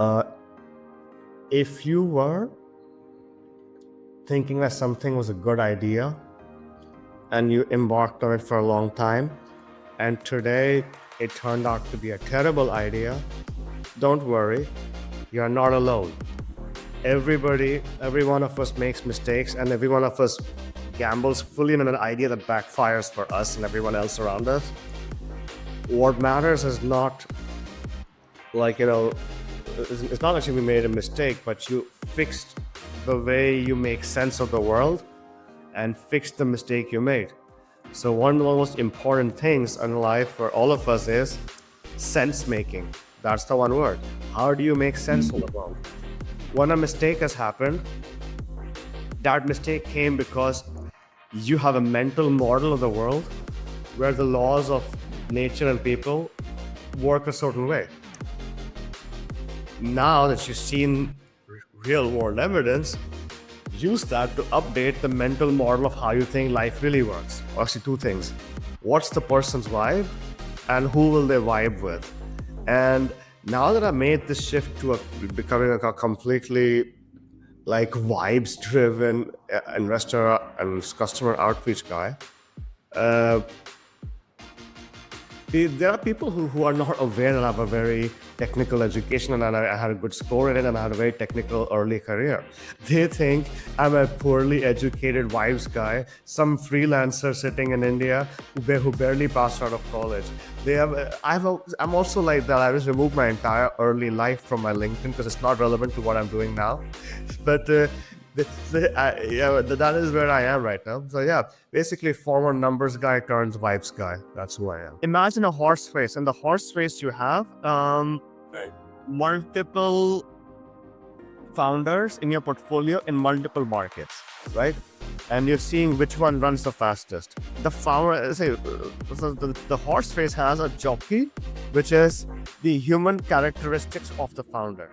Uh, if you were thinking that something was a good idea and you embarked on it for a long time, and today it turned out to be a terrible idea, don't worry, you're not alone. Every one of us makes mistakes, and every one of us gambles fully in an idea that backfires for us and everyone else around us. What matters is not it's not actually we made a mistake, but you fixed the way you make sense of the world and fixed the mistake you made. So one of the most important things in life for all of us is sense making. That's the one word. How do you make sense of the world? When a mistake has happened, that mistake came because you have a mental model of the world where the laws of nature and people work a certain way. Now that you've seen real world evidence, use that to update the mental model of how you think life really works. Actually, two things. What's the person's vibe and who will they vibe with? And now that I made this shift to becoming a completely vibes driven investor and customer outreach guy, there are people who are not aware that I have a very technical education and I had a good score in it and I had a very technical early career. They think I'm a poorly educated wives guy, some freelancer sitting in India who barely passed out of college. I'm also like that. I just removed my entire early life from my LinkedIn because it's not relevant to what I'm doing now. But that is where I am right now. So yeah, basically former numbers guy turns vibes guy. That's who I am. Imagine a horse race. In the horse race you have multiple founders in your portfolio in multiple markets, right? And you're seeing which one runs the fastest. The horse race has a jockey, which is the human characteristics of the founder.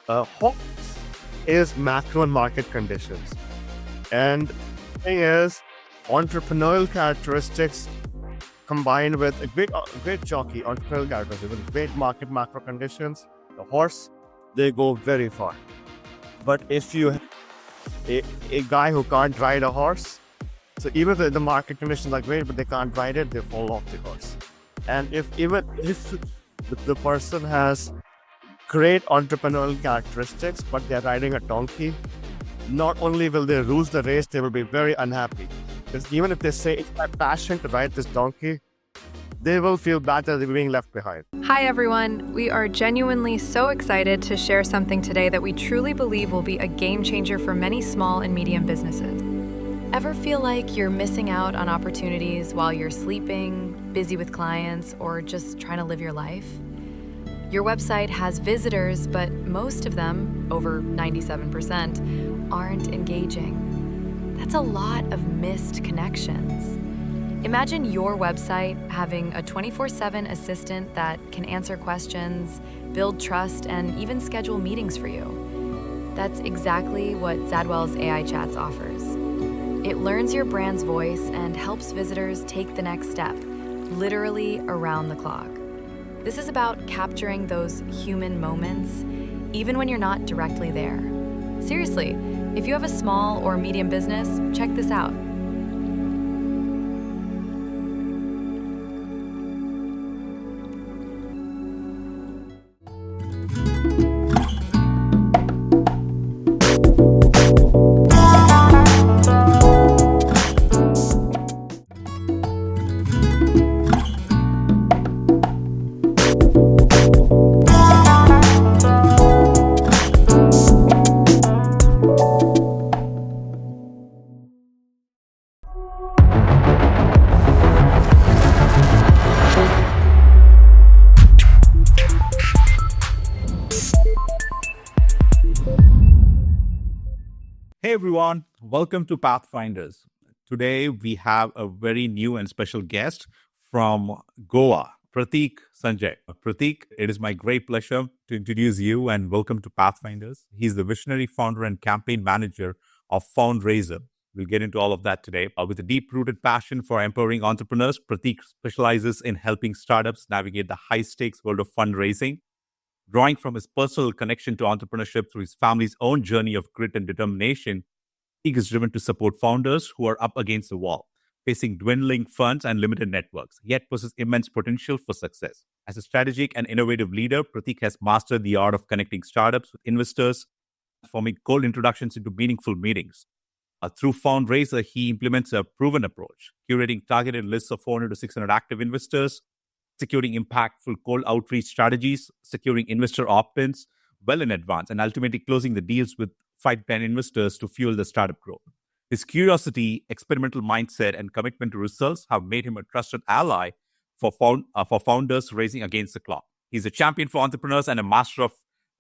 Horse is macro and market conditions. And the thing is, entrepreneurial characteristics combined with a great jockey, entrepreneurial characteristics with great market macro conditions, the horse, they go very far. But if you have a guy who can't ride a horse, so even if the market conditions are great, but they can't ride it, they fall off the horse. And if the person has great entrepreneurial characteristics, but they're riding a donkey, not only will they lose the race, they will be very unhappy. Because even if they say, it's my passion to ride this donkey, they will feel bad that they're being left behind. Hi everyone, we are genuinely so excited to share something today that we truly believe will be a game changer for many small and medium businesses. Ever feel like you're missing out on opportunities while you're sleeping, busy with clients, or just trying to live your life? Your website has visitors, but most of them, over 97%, aren't engaging. That's a lot of missed connections. Imagine your website having a 24/7 assistant that can answer questions, build trust, and even schedule meetings for you. That's exactly what Zadwell's AI Chats offers. It learns your brand's voice and helps visitors take the next step, literally around the clock. This is about capturing those human moments, even when you're not directly there. Seriously, if you have a small or medium business, check this out. Hey everyone, welcome to Pathfinders. Today we have a very new and special guest from Goa, Prateek Sanjay. Prateek, it is my great pleasure to introduce you and welcome to Pathfinders. He's the visionary founder and campaign manager of Foundraiser. We'll get into all of that today. With a deep-rooted passion for empowering entrepreneurs, Prateek specializes in helping startups navigate the high-stakes world of fundraising. Drawing from his personal connection to entrepreneurship through his family's own journey of grit and determination, Prateek is driven to support founders who are up against the wall, facing dwindling funds and limited networks, yet possess immense potential for success. As a strategic and innovative leader, Prateek has mastered the art of connecting startups with investors, forming cold introductions into meaningful meetings. Through Foundraiser, he implements a proven approach, curating targeted lists of 400 to 600 active investors, securing impactful cold outreach strategies, securing investor opt-ins well in advance, and ultimately closing the deals with 5 to 10 investors to fuel the startup growth. His curiosity, experimental mindset, and commitment to results have made him a trusted ally for founders racing against the clock. He's a champion for entrepreneurs and a master of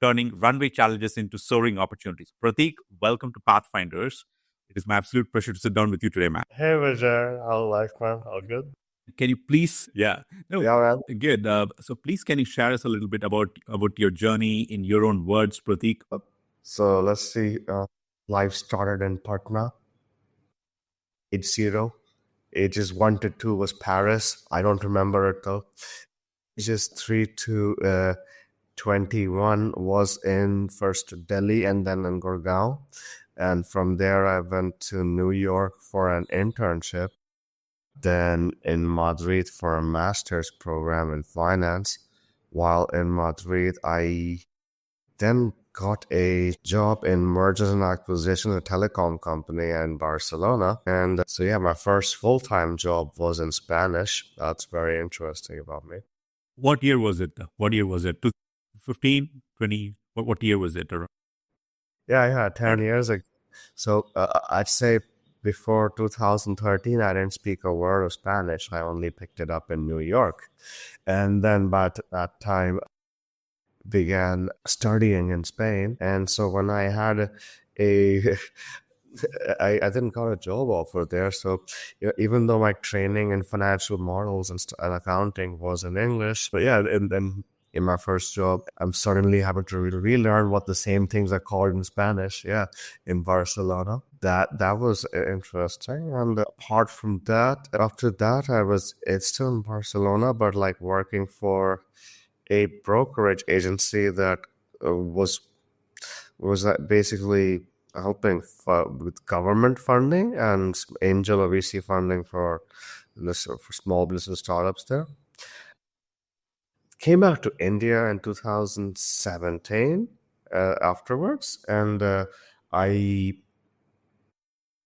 turning runway challenges into soaring opportunities. Prateek, welcome to Pathfinders. It is my absolute pleasure to sit down with you today, man. Hey, Vijayan. How life, man? All good? Can you please, no, Yeah, man. good. So please, can you share us a little bit about your journey in your own words, Prateek? So let's see. Life started in Patna, age 0. Ages 1 to 2 was Paris. I don't remember it though. Ages 3 to 21 was in first Delhi and then in Gurgaon. And from there, I went to New York for an internship. Then in Madrid for a master's program in finance. While in Madrid, I then got a job in mergers and acquisition, a telecom company in Barcelona. And so, yeah, my first full-time job was in Spanish. That's very interesting about me. What year was it? 2015, 20? What year was it? Yeah, 10 years ago. So I'd say before 2013, I didn't speak a word of Spanish. I only picked it up in New York. And then by that time, began studying in Spain. And so when I had a I didn't got a job offer there. So even though my training in financial models and accounting was in English, but yeah, and then in my first job, I'm suddenly having to relearn what the same things are called in Spanish. Yeah, in Barcelona. That was interesting. And apart from that, after that, it's still in Barcelona, but like working for a brokerage agency that was basically helping with government funding and angel or VC funding for small business startups there. Came back to India in 2017 afterwards, and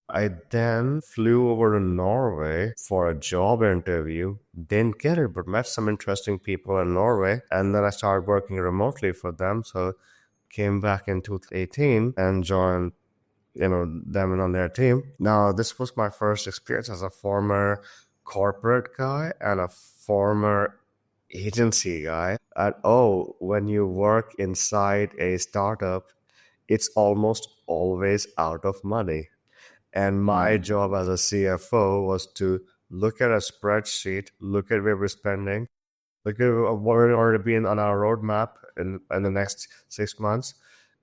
I then flew over to Norway for a job interview. Didn't get it, but met some interesting people in Norway. And then I started working remotely for them. So came back in 2018 and joined, them on their team. Now, this was my first experience as a former corporate guy and a former agency guy. And when you work inside a startup, it's almost always out of money. And my job as a CFO was to look at a spreadsheet, look at where we're spending, look at what we're already being on our roadmap in the next 6 months,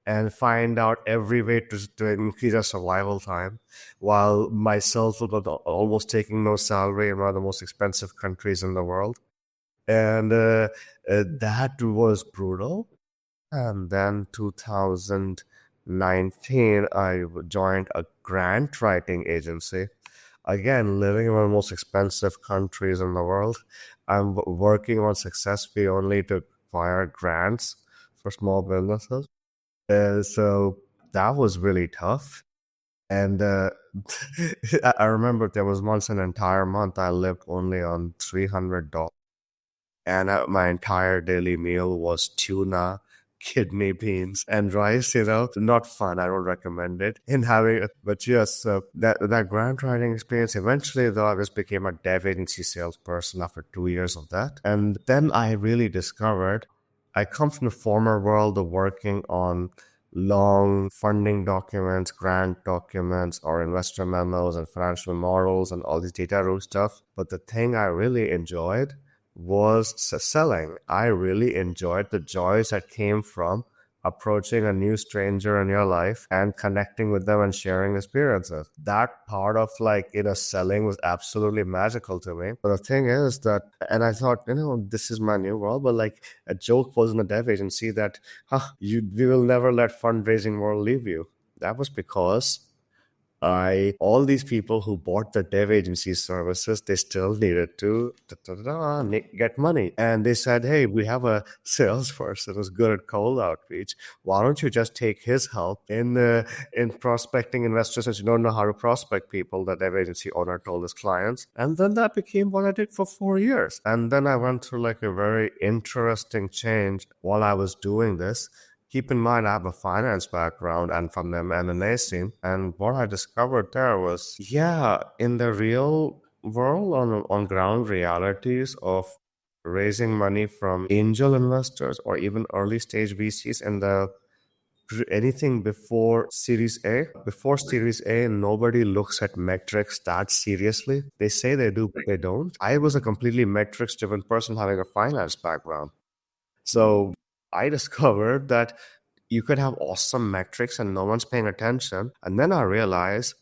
and find out every way to increase our survival time, while myself was almost taking no salary in one of the most expensive countries in the world. And that was brutal. And then 2019, I joined a grant writing agency. Again, living in one of the most expensive countries in the world. I'm working on Success Fee only to acquire grants for small businesses. So that was really tough. And I remember there was once an entire month I lived only on $300. And my entire daily meal was tuna, kidney beans, and rice. Not fun. I don't recommend it. But yes, that grant writing experience. Eventually, though, I just became a dev agency salesperson after 2 years of that, and then I really discovered I come from the former world of working on long funding documents, grant documents, or investor memos and financial models and all this data room stuff. But the thing I really enjoyed was selling. I really enjoyed the joys that came from approaching a new stranger in your life and connecting with them and sharing experiences. That part of selling was absolutely magical to me. But the thing is that, and I thought, this is my new world, but like a joke was in the dev agency that, we will never let fundraising world leave you. That was because all these people who bought the dev agency services, they still needed to get money. And they said, hey, we have a salesperson who's good at cold outreach. Why don't you just take his help in prospecting investors since you don't know how to prospect people, the dev agency owner told his clients. And then that became what I did for 4 years. And then I went through like a very interesting change while I was doing this. Keep in mind, I have a finance background and from the M&A scene. And what I discovered there was, in the real world, on ground realities of raising money from angel investors or even early stage VCs in the anything before Series A. Before Series A, nobody looks at metrics that seriously. They say they do, but they don't. I was a completely metrics driven person having a finance background. So I discovered that you could have awesome metrics and no one's paying attention. And then I realized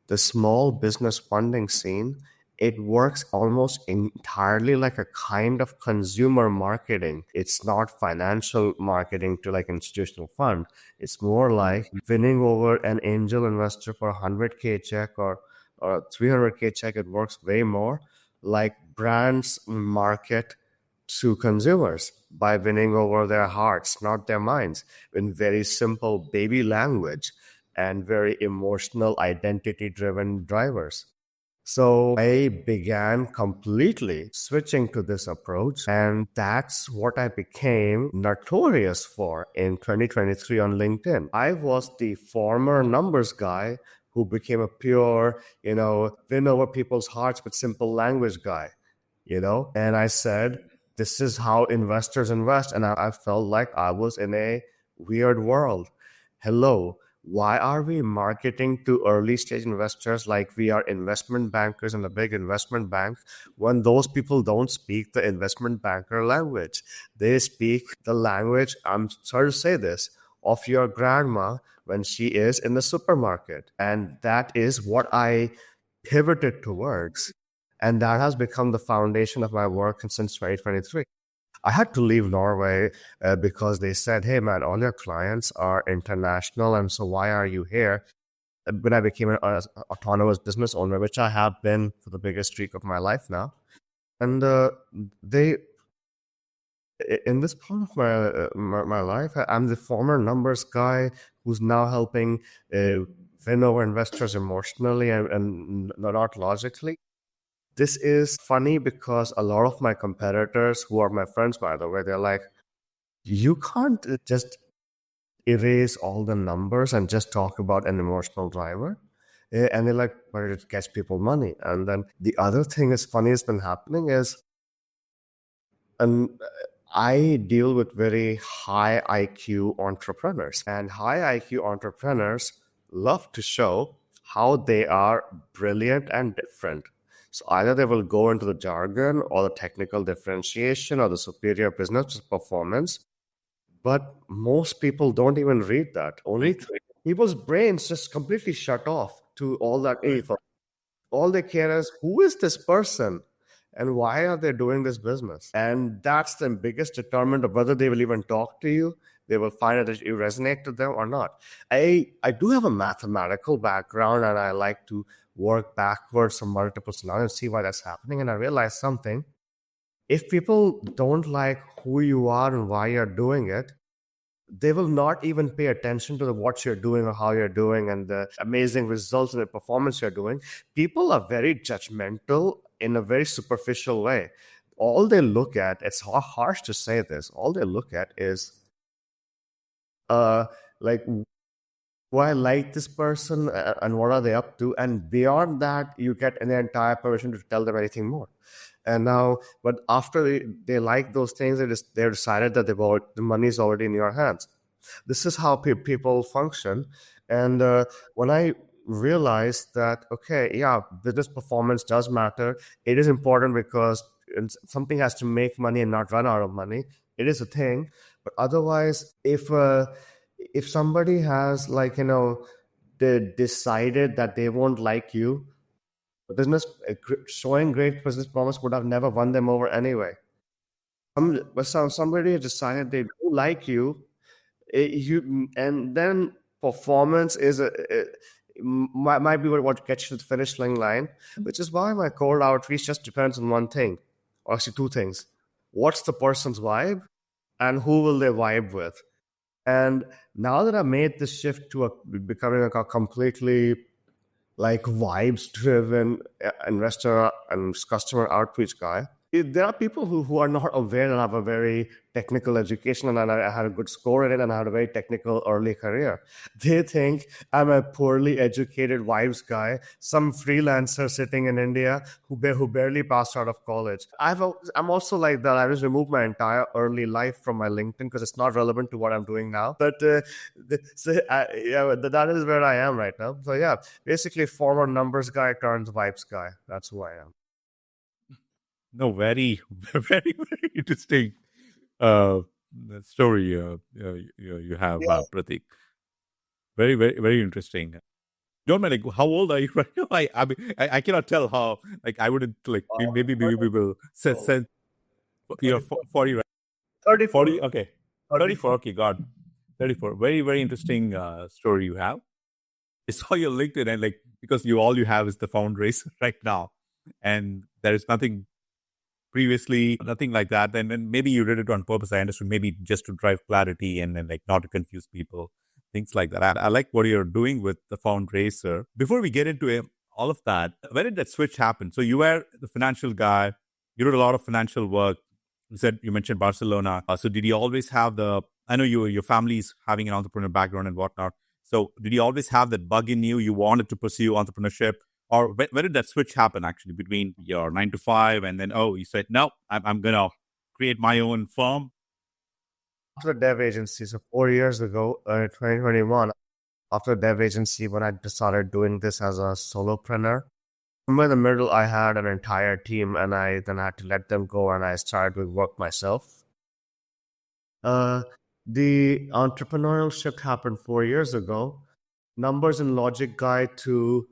the small business funding scene, it works almost entirely like a kind of consumer marketing. It's not financial marketing to like institutional fund. It's more like winning over an angel investor for a 100K check or a 300K check. It works way more like brands market to consumers by winning over their hearts, not their minds, in very simple baby language and very emotional, identity driven drivers. So I began completely switching to this approach, and that's what I became notorious for in 2023 on LinkedIn. I was the former numbers guy who became a pure, win over people's hearts with simple language guy, and I said, this is how investors invest. And I felt like I was in a weird world. Hello, why are we marketing to early stage investors like we are investment bankers in a big investment bank when those people don't speak the investment banker language? They speak the language, I'm sorry to say this, of your grandma when she is in the supermarket. And that is what I pivoted towards. And that has become the foundation of my work since 2023. I had to leave Norway because they said, hey, man, all your clients are international. And so why are you here? When I became an autonomous business owner, which I have been for the biggest streak of my life now. And they, in this part of my life, I'm the former numbers guy who's now helping win over investors emotionally and not logically. This is funny because a lot of my competitors, who are my friends, by the way, they're like, you can't just erase all the numbers and just talk about an emotional driver. And they're like, but it gets people money. And then the other thing is funny has been happening is, and I deal with very high IQ entrepreneurs, and high IQ entrepreneurs love to show how they are brilliant and different. So either they will go into the jargon or the technical differentiation or the superior business performance, but most people don't even read that. Only people's brains just completely shut off to all that info. All they care is who is this person and why are they doing this business? And that's the biggest determinant of whether they will even talk to you. They will find out that you resonate to them or not. I do have a mathematical background and I like to work backwards from multiple scenarios and see why that's happening. And I realized something. If people don't like who you are and why you're doing it, they will not even pay attention to what you're doing or how you're doing and the amazing results and the performance you're doing. People are very judgmental in a very superficial way. All they look at, it's harsh to say this, all they look at is like, why I like this person and what are they up to? And beyond that, you get an entire permission to tell them anything more. And now, but after they like those things, they're decided that the money is already in your hands. This is how people function. And when I realized that, okay, yeah, business performance does matter. It is important because something has to make money and not run out of money. It is a thing. But otherwise, if somebody has, like, they decided that they won't like you, business showing great business promise would have never won them over anyway. But somebody decided they do like you, and then performance is might be what gets you to the finish line, which is why my cold outreach just depends on one thing, or actually two things: what's the person's vibe, and who will they vibe with. And now that I made this shift to becoming a completely like vibes driven investor and customer outreach guy, there are people who are not aware and have a very technical education, and I had a good score in it, and I had a very technical early career. They think I'm a poorly educated vibes guy, some freelancer sitting in India who barely passed out of college. I'm also like that. I just removed my entire early life from my LinkedIn because it's not relevant to what I'm doing now. But yeah, that is where I am right now. So yeah, basically former numbers guy turns vibes guy. That's who I am. No, very, very, very interesting uh, story you have, Pratik. Very, very, very interesting. Don't mind, like, how old are you right now? I mean, I cannot tell how. Like, I wouldn't like. Maybe we will say you're 40, right? 34. 40. Okay, 34. 34. Okay, God, 34. Very, very interesting story you have. I saw your LinkedIn, and like, because all you have is the Foundraiser right now, and there is nothing previously, nothing like that. And then maybe you did it on purpose. I understood, maybe just to drive clarity and then like not to confuse people, things like that. I like what you're doing with the Foundraiser. Before we get into all of that, when did that switch happen? So you were the financial guy, you did a lot of financial work. You mentioned Barcelona. So did you always have I know your family's having an entrepreneur background and whatnot. So did you always have that bug in you? You wanted to pursue entrepreneurship? Or when did that switch happen actually between your 9 to 5 and then, oh, you said, no, I'm going to create my own firm? After the dev agency, so 4 years ago, 2021, after the dev agency, when I started doing this as a solopreneur, somewhere in the middle, I had an entire team, and I then had to let them go, and I started with work myself. Uh, the entrepreneurial shift happened 4 years ago. Numbers and logic guide to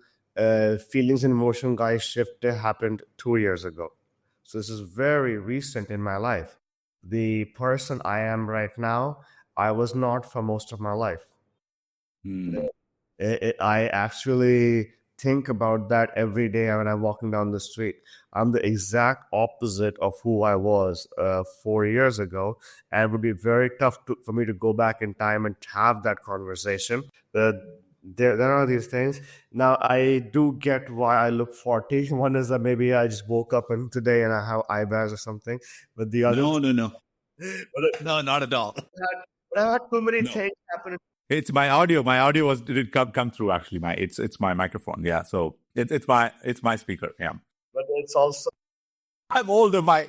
feelings and emotion guide shift happened 2 years ago. So this is very recent in my life. The person I am right now, I was not for most of my life. I actually think about that every day when I'm walking down the street. I'm the exact opposite of who I was 4 years ago, and it would be very tough for me to go back in time and have that conversation. Uh, there are these things. Now, I do get why I look 40. One is that maybe I just woke up and today and I have eyebrows or something. But the other, No. but No, not at all. I had too many No. things happen. It's my audio. My audio didn't come through actually. It's my microphone. Yeah. So it's my speaker. Yeah. But it's also I'm older. My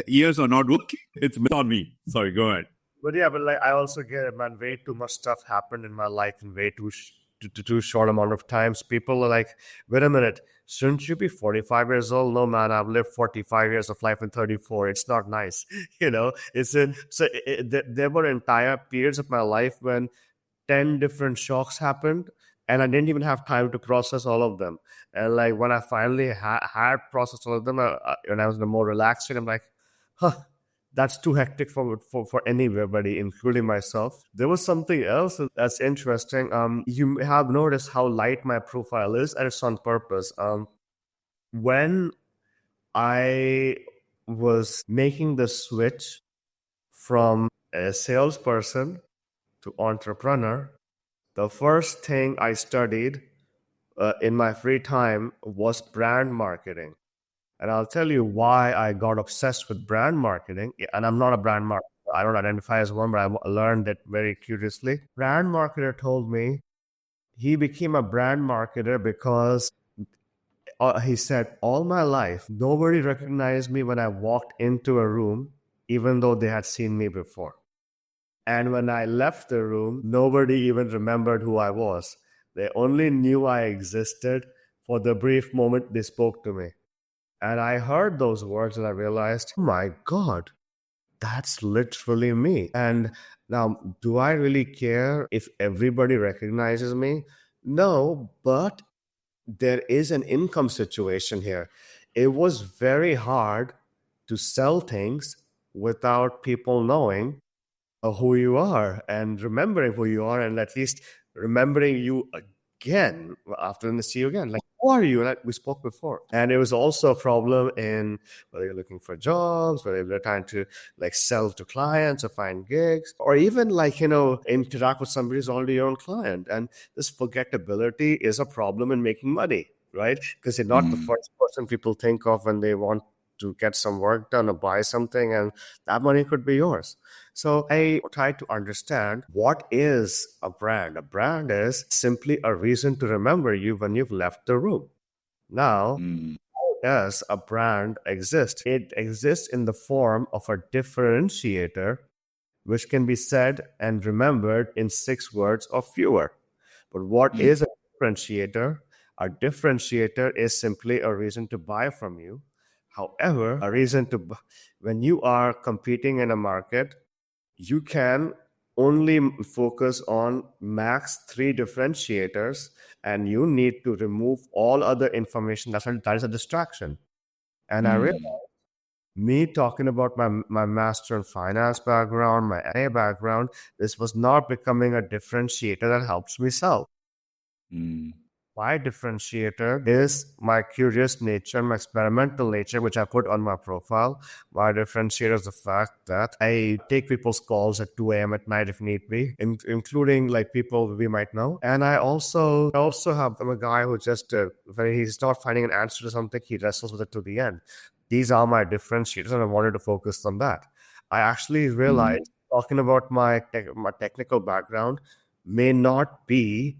ears are not working. It's on me. Sorry. Go ahead. But yeah, but like I also get it, man. Way too much stuff happened in my life in way too short amount of times. People are like, "Wait a minute, shouldn't you be 45 years old?" No, man, I've lived 45 years of life in 34. It's not nice, It's in so there were entire periods of my life when 10 different shocks happened, and I didn't even have time to process all of them. And like when I finally had processed all of them, and I was in a more relaxed state, I'm like, huh, that's too hectic for anybody, including myself. There was something else that's interesting. You have noticed how light my profile is, and it's on purpose. When I was making the switch from a salesperson to entrepreneur, the first thing I studied in my free time was brand marketing. And I'll tell you why I got obsessed with brand marketing. And I'm not a brand marketer. I don't identify as one, but I learned it very curiously. Brand marketer told me he became a brand marketer because he said, all my life, nobody recognized me when I walked into a room, even though they had seen me before. And when I left the room, nobody even remembered who I was. They only knew I existed for the brief moment they spoke to me. And I heard those words and I realized, oh my God, that's literally me. And now, do I really care if everybody recognizes me? No, but there is an income situation here. It was very hard to sell things without people knowing who you are and remembering who you are, and at least remembering you again after they see you again. Like, who are you? Like we spoke before. And it was also a problem in whether you're looking for jobs, whether you're trying to like sell to clients or find gigs, or even like, interact with somebody who's already your own client. And this forgettability is a problem in making money, right? Because you're not the first person people think of when they want to get some work done or buy something, and that money could be yours. So I try to understand what is a brand. A brand is simply a reason to remember you when you've left the room. Now, how does a brand exist? It exists in the form of a differentiator which can be said and remembered in 6 words or fewer. But what is a differentiator? A differentiator is simply a reason to buy from you. However, a reason to, when you are competing in a market, you can only focus on max 3 differentiators, and you need to remove all other information. That is a distraction. And I realized me talking about my master in finance background, my MA background, this was not becoming a differentiator that helps me sell. My differentiator is my curious nature, my experimental nature, which I put on my profile. My differentiator is the fact that I take people's calls at 2 a.m. at night if need be, including like people we might know. And I also have, I'm a guy who just, he's not finding an answer to something, he wrestles with it to the end. These are my differentiators, and I wanted to focus on that. I actually realized talking about my technical background may not be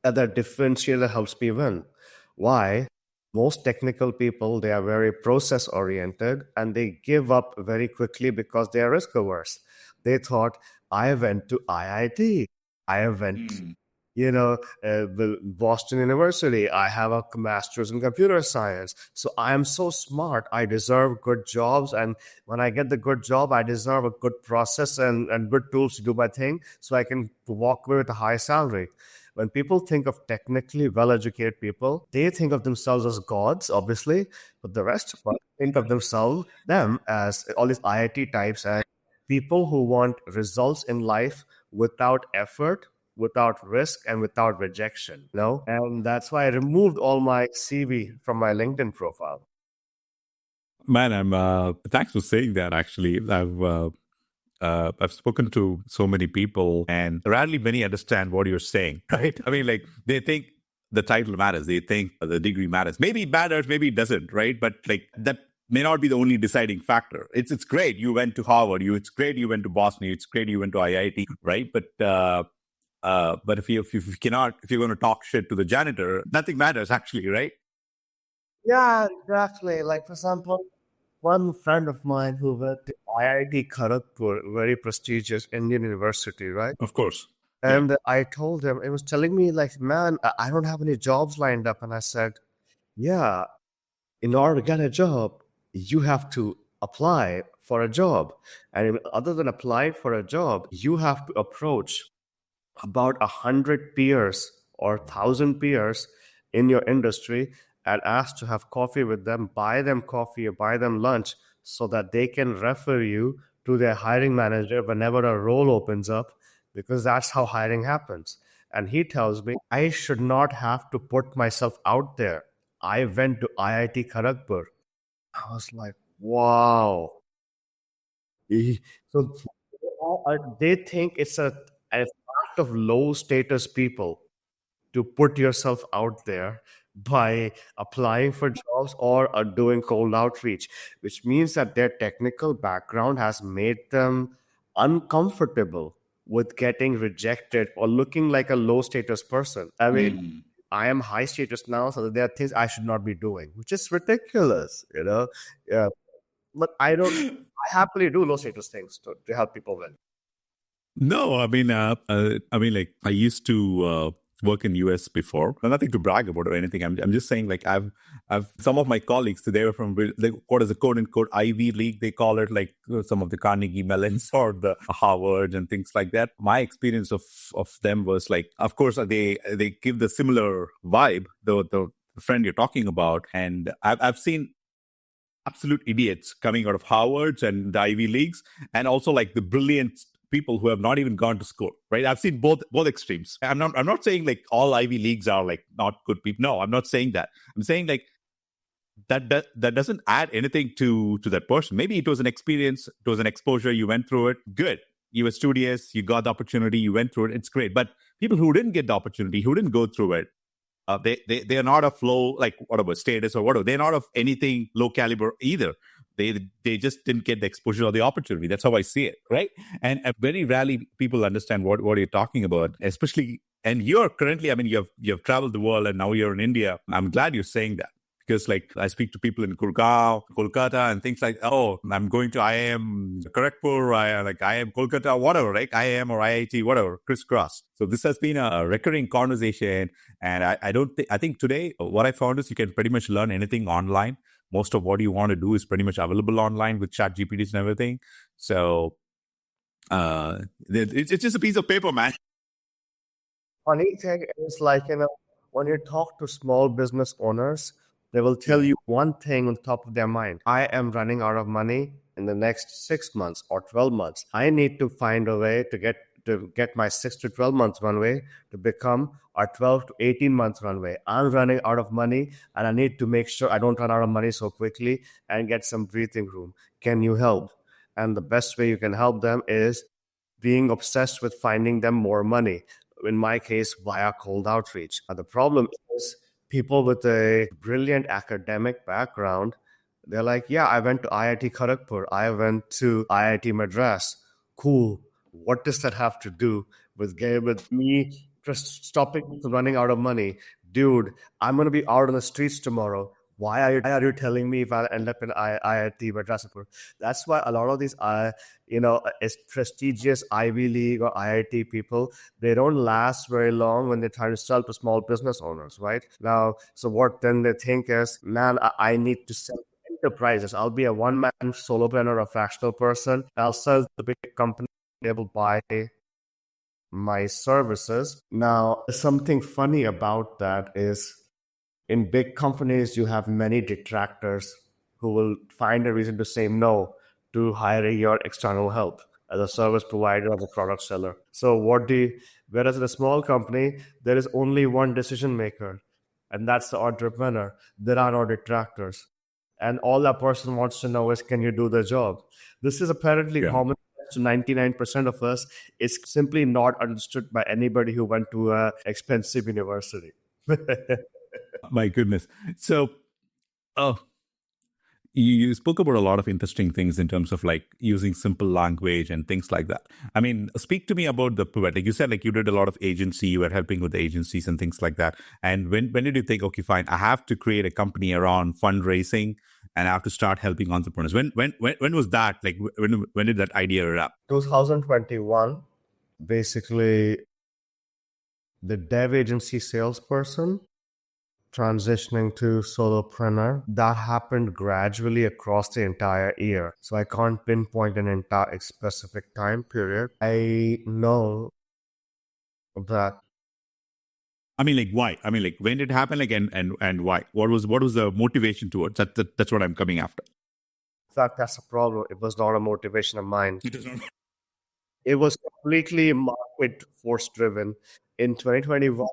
other differentiator that helps me win. Why? Most technical people, they are very process oriented and they give up very quickly because they are risk averse. They thought, I went to IIT. I went the Boston University. I have a master's in computer science. So I am so smart. I deserve good jobs. And when I get the good job, I deserve a good process and good tools to do my thing so I can walk away with a high salary. When people think of technically well educated people, they think of themselves as gods, obviously, but the rest of us think of them as all these IIT types and people who want results in life without effort, without risk, and without rejection. And that's why I removed all my CV from my LinkedIn profile. Man, I'm thanks for saying that. Actually, I've spoken to so many people, and rarely many understand what you're saying. Right? I mean, like they think the title matters, they think the degree matters. Maybe it matters, maybe it doesn't. Right? But like that may not be the only deciding factor. It's great you went to Harvard. It's great you went to Boston. It's great you went to IIT. Right? But if you cannot, if you're going to talk shit to the janitor, nothing matters actually. Right? Yeah, exactly. Like, for example, one friend of mine who went to IIT Kharagpur, very prestigious Indian university, right? Of course. Yeah. And I told him, it was telling me, like, man, I don't have any jobs lined up. And I said, yeah, in order to get a job, you have to apply for a job. And other than apply for a job, you have to approach about 100 peers or 1,000 peers in your industry and ask to have coffee with them, buy them coffee or buy them lunch so that they can refer you to their hiring manager whenever a role opens up, because that's how hiring happens. And he tells me I should not have to put myself out there. I went to IIT Kharagpur. I was like, wow. So they think it's a fact of low status people to put yourself out there by applying for jobs or doing cold outreach, which means that their technical background has made them uncomfortable with getting rejected or looking like a low status person. I mean, I am high status now, so there are things I should not be doing, which is ridiculous. Yeah, but I don't. I happily do low status things to help people win. No, I mean, like I used to work in US before. Nothing to brag about or anything. I'm just saying, like, I've some of my colleagues, they were from, like, what is the quote unquote Ivy League, they call it, like some of the Carnegie Mellons or the Harvard and things like that. My experience of them was like, of course, they give the similar vibe, the friend you're talking about. And I've seen absolute idiots coming out of Harvards and the Ivy Leagues, and also like the brilliant people who have not even gone to school, right? I've seen both extremes. I'm not saying like all Ivy Leagues are like not good people. No, I'm not saying that. I'm saying like that doesn't add anything to that person. Maybe it was an experience, it was an exposure, you went through it. Good. You were studious, you got the opportunity, you went through it. It's great. But people who didn't get the opportunity, who didn't go through it, they are not of low, like, whatever status or whatever. They're not of anything low caliber either. They just didn't get the exposure or the opportunity. That's how I see it, right? And very rarely people understand what you're talking about, especially. And you're currently, I mean, you've traveled the world and now you're in India. I'm glad you're saying that. Because, like, I speak to people in Gurgaon, Kolkata, and things like, oh, I'm going to IIM Kharagpur, IIM Kolkata, whatever, right? IIM or IIT, whatever, crisscross. So this has been a recurring conversation. And I think today what I found is you can pretty much learn anything online. Most of what you want to do is pretty much available online with chat GPTs and everything. So it's just a piece of paper, man. Funny thing is, like, when you talk to small business owners, they will tell you one thing on top of their mind. I am running out of money in the next 6 months or 12 months. I need to find a way to get my 6 to 12 months runway to become a 12 to 18 months runway. I'm running out of money and I need to make sure I don't run out of money so quickly and get some breathing room. Can you help? And the best way you can help them is being obsessed with finding them more money. In my case, via cold outreach. The problem is people with a brilliant academic background, they're like, yeah, I went to IIT Kharagpur, I went to IIT Madras. Cool. What does that have to do with me just stopping from running out of money? Dude, I'm going to be out on the streets tomorrow. Why are you telling me if I end up in IIT Madras? That's why a lot of these is prestigious Ivy League or IIT people, they don't last very long when they're trying to sell to small business owners, right? Now, so what then they think is, man, I need to sell to enterprises. I'll be a one-man solopreneur, a fractional person. I'll sell to the big company. They will buy my services. Now, something funny about that is in big companies, you have many detractors who will find a reason to say no to hiring your external help as a service provider or a product seller. So, whereas in a small company, there is only one decision maker, and that's the entrepreneur. There are no detractors. And all that person wants to know is, can you do the job? This is apparently Yeah. common to 99% of us. It's simply not understood by anybody who went to an expensive university. My goodness. So, oh, you spoke about a lot of interesting things in terms of like using simple language and things like that. I mean, speak to me about the pivot. Like you said, like you did a lot of agency, you were helping with the agencies and things like that. And when did you think, okay, fine, I have to create a company around fundraising and I have to start helping entrepreneurs? When was that? Like when did that idea erupt? 2021, basically, the dev agency salesperson transitioning to solopreneur, that happened gradually across the entire year. So I can't pinpoint an entire specific time period. I know that I mean, like why? I mean, like when did it happen? Like and why? What was the motivation towards that's what I'm coming after. that's a problem. It was not a motivation of mine. It is not. It was completely market force driven. In 2021,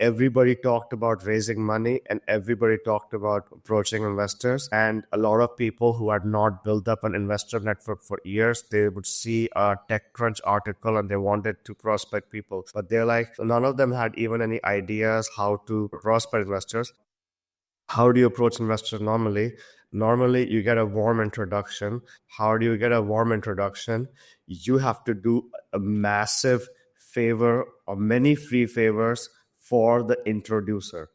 everybody talked about raising money and everybody talked about approaching investors. And a lot of people who had not built up an investor network for years, they would see a TechCrunch article and they wanted to prospect people. But they're like, none of them had even any ideas how to prospect investors. How do you approach investors normally? Normally, you get a warm introduction. How do you get a warm introduction? You have to do a massive favor or many free favors for the introducer.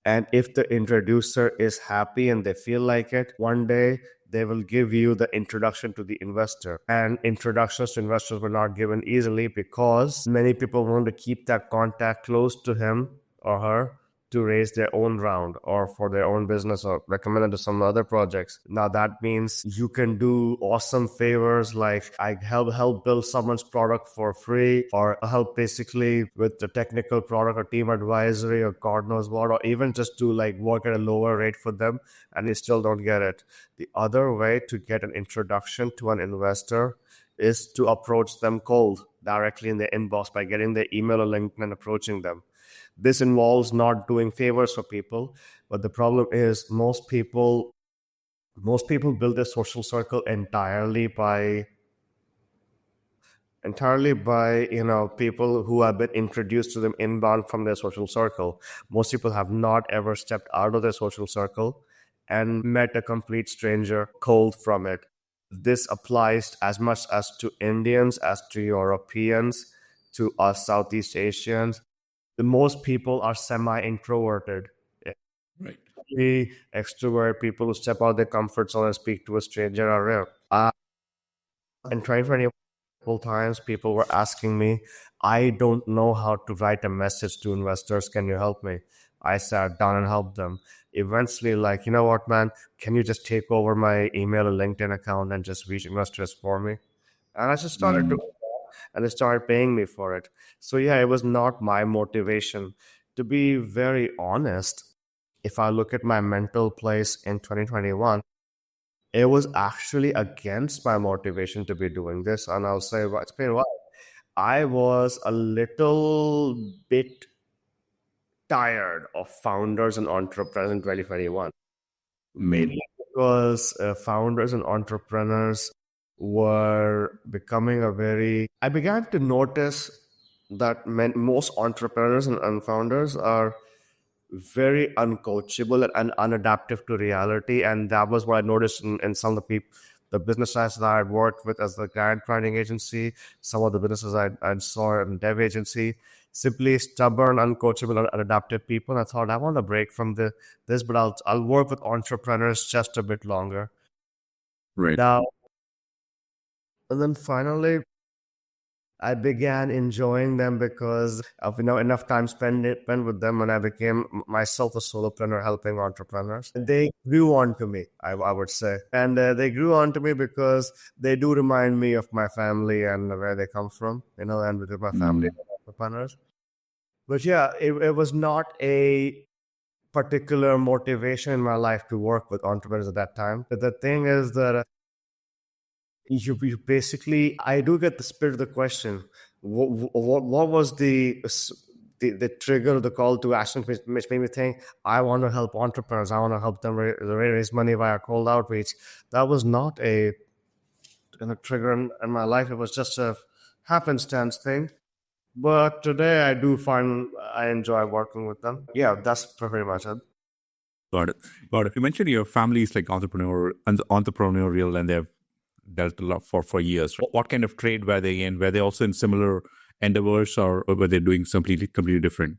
And if the introducer is happy and they feel like it, one day they will give you the introduction to the investor. And introductions to investors were not given easily because many people want to keep that contact close to him or her to raise their own round or for their own business or recommend it to some other projects. Now that means you can do awesome favors like I help build someone's product for free, or help basically with the technical product or team advisory or God knows what, or even just do like work at a lower rate for them and they still don't get it. The other way to get an introduction to an investor is to approach them cold directly in their inbox by getting their email or LinkedIn and approaching them. This involves not doing favors for people, but the problem is most people build their social circle entirely by people who have been introduced to them inbound from their social circle. Most people have not ever stepped out of their social circle and met a complete stranger cold from it. This applies as much as to Indians as to Europeans, to us Southeast Asians. The most people are semi-introverted. Right. The extrovert people who step out their comfort zone and speak to a stranger are rare. In 2020, multiple times people were asking me, I don't know how to write a message to investors. Can you help me? I sat down and helped them. Eventually, like, you know what, man, can you just take over my email or LinkedIn account and just reach investors for me? And I just started doing that, and they started paying me for it. So yeah, it was not my motivation. To be very honest, if I look at my mental place in 2021, it was actually against my motivation to be doing this. And I'll say, well, explain why. I was a little bit tired of founders and entrepreneurs in 2021, mainly because founders and entrepreneurs were becoming a very. I began to notice that most entrepreneurs and founders are very uncoachable and unadaptive to reality. And that was what I noticed in some of the people, the business sides that I had worked with as the client planning agency, some of the businesses I saw in dev agency, simply stubborn, uncoachable, and unadaptive people. And I thought I want a break from this, but I'll work with entrepreneurs just a bit longer. Right. Now, and then finally, I began enjoying them because of enough time spent with them, and I became myself a solopreneur helping entrepreneurs. They grew onto me, I would say, and they grew onto me because they do remind me of my family and where they come from, and with my family entrepreneurs. But yeah, it was not a particular motivation in my life to work with entrepreneurs at that time. But the thing is that you basically, I do get the spirit of the question. What was the trigger, the call to action, which made me think I want to help entrepreneurs. I want to help them raise money via cold outreach. That was not a trigger in my life. It was just a happenstance thing. But today I do find I enjoy working with them. Yeah, that's pretty much it. Got it. Got it. You mentioned your family is like entrepreneurial, and they've dealt a lot for years. What kind of trade were they in? Were they also in similar endeavors, or were they doing something completely different?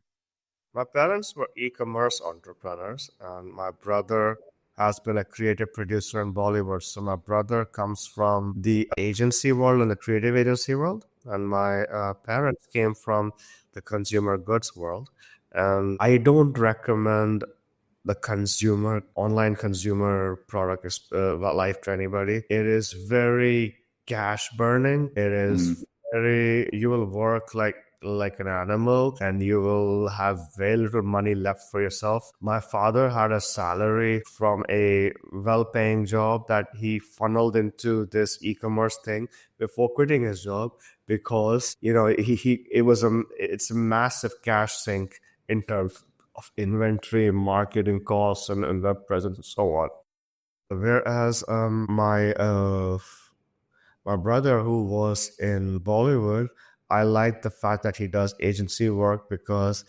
My parents were e-commerce entrepreneurs, and my brother has been a creative producer in Bollywood. So my brother comes from the agency world and the creative agency world, and my parents came from the consumer goods world. And I don't recommend the online consumer product life to anybody. It is very cash burning. It is very, you will work like an animal, and you will have very little money left for yourself. My father had a salary from a well-paying job that he funneled into this e-commerce thing before quitting his job, because it's a massive cash sink in terms of inventory, marketing costs, and web presence, and so on. Whereas my brother, who was in Bollywood, I like the fact that he does agency work, because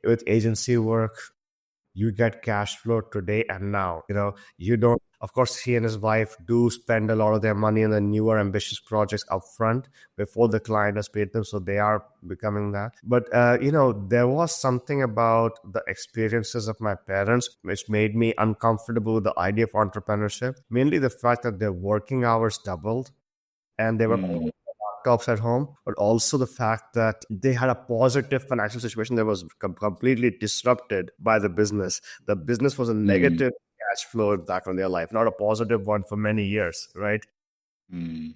with agency work, You get cash flow today and now. You don't, of course, he and his wife do spend a lot of their money on the newer ambitious projects upfront before the client has paid them. So they are becoming that. But, there was something about the experiences of my parents which made me uncomfortable with the idea of entrepreneurship. Mainly the fact that their working hours doubled and they were laptops at home, but also the fact that they had a positive financial situation that was completely disrupted by the business. The business was a negative cash flow impact on their life, not a positive one for many years, right? Mm.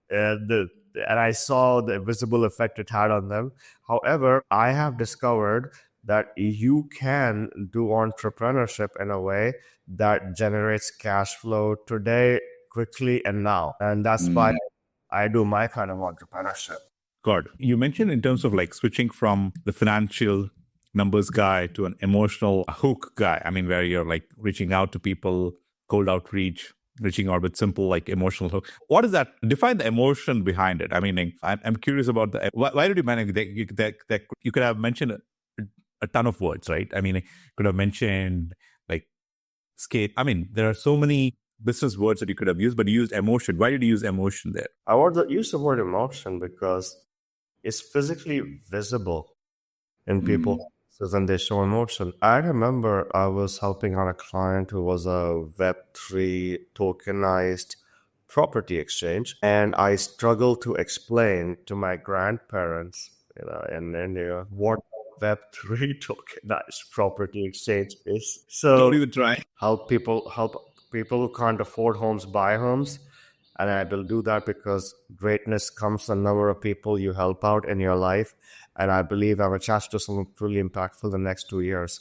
And I saw the visible effect it had on them. However, I have discovered that you can do entrepreneurship in a way that generates cash flow today, quickly, and now. And that's why I do my kind of entrepreneurship. God, you mentioned in terms of like switching from the financial numbers guy to an emotional hook guy. I mean, where you're like reaching out to people, cold outreach, reaching out with simple like emotional hook. What is that? Define the emotion behind it. I mean, I'm curious about the why did you manage that you could have mentioned a ton of words, right? I mean, you could have mentioned like skate. I mean, there are so many business words that you could have used, but you used emotion. Why did you use emotion there? I want to use the word emotion because it's physically visible in people when they show emotion. I remember I was helping out a client who was a Web3 tokenized property exchange, and I struggled to explain to my grandparents, in India, what Web3 tokenized property exchange is. So Don't even try. help people who can't afford homes buy homes. And I will do that because greatness comes from the number of people you help out in your life. And I believe I have a chance to do something truly impactful the next 2 years.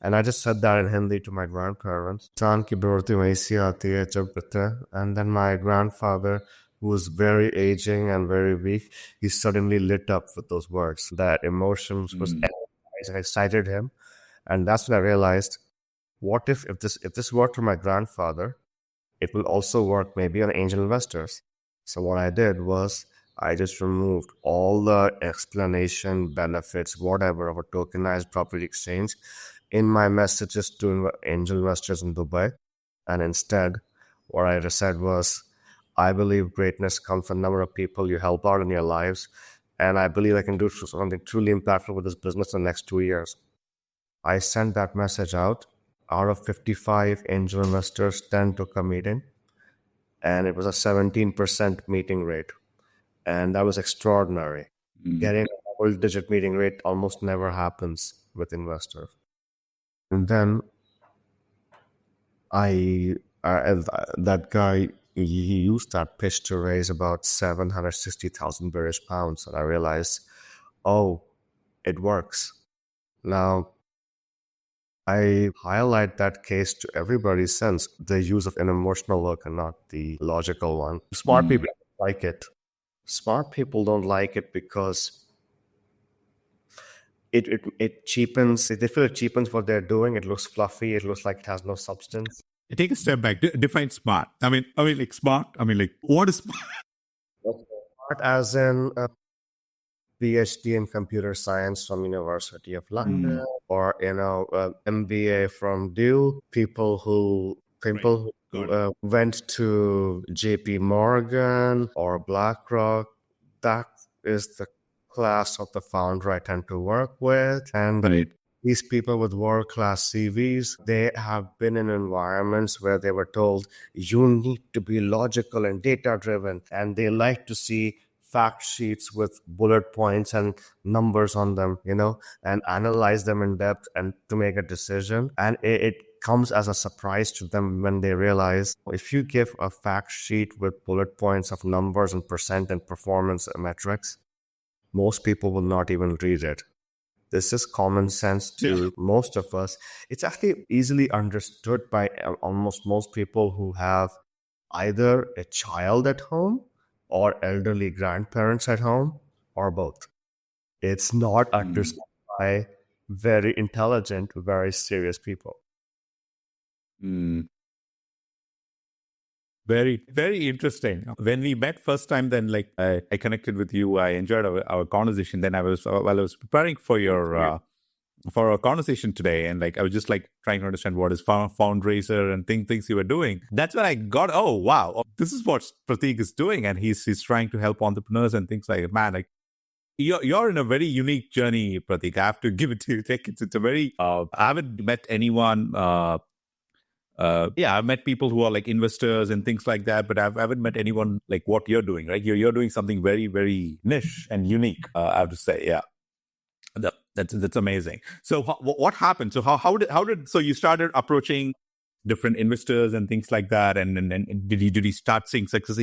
And I just said that in Hindi to my grandparents. "Insan ki birth waisi aati hai jab bata." And then my grandfather, who was very aging and very weak, he suddenly lit up with those words. That emotions was excited him. And that's when I realized, what if this worked for my grandfather, it will also work maybe on angel investors. So what I did was I just removed all the explanation, benefits, whatever of a tokenized property exchange in my messages to angel investors in Dubai. And instead, what I just said was, I believe greatness comes from the number of people you help out in your lives. And I believe I can do something truly impactful with this business in the next 2 years. I sent that message out. Out of 55 angel investors, 10 took a meeting, and it was a 17% meeting rate. And that was extraordinary. Getting a double-digit meeting rate almost never happens with investors. And then that guy, he used that pitch to raise about 760,000 British pounds. And I realized, oh, it works. Now, I highlight that case to everybody's sense, the use of an emotional hook and not the logical one. Smart people don't like it. Smart people don't like it because it cheapens. They feel it cheapens what they're doing. It looks fluffy. It looks like it has no substance. Take a step back. Define smart. I mean, like smart. I mean, like what is smart? Smart as in PhD in computer science from University of London, or MBA from Duke. People who went to JP Morgan or BlackRock. That is the class of the founder I tend to work with. And these people with world-class CVs, they have been in environments where they were told, you need to be logical and data-driven. And they like to see fact sheets with bullet points and numbers on them, and analyze them in depth and to make a decision. And it comes as a surprise to them when they realize, if you give a fact sheet with bullet points of numbers and percent and performance metrics, most people will not even read it. This is common sense to most of us. It's actually easily understood by almost most people who have either a child at home or elderly grandparents at home, or both. It's not understood by very intelligent, very serious people. Very, very interesting. When we met first time, then like I connected with you. I enjoyed our conversation. Then while I was preparing for your for our conversation today, and like I was just like trying to understand what is Foundraiser and things you were doing. That's when I got, oh wow, this is what Pratik is doing, and he's trying to help entrepreneurs and things like, man, like you're in a very unique journey, Pratik. I have to give it to you. Like it's a very I haven't met anyone. Yeah, I've met people who are like investors and things like that, but I haven't met anyone like what you're doing. Right, you're doing something very very niche and unique. I have to say, yeah. That's amazing. So what happened? So how did so you started approaching different investors and things like that, and did you start seeing success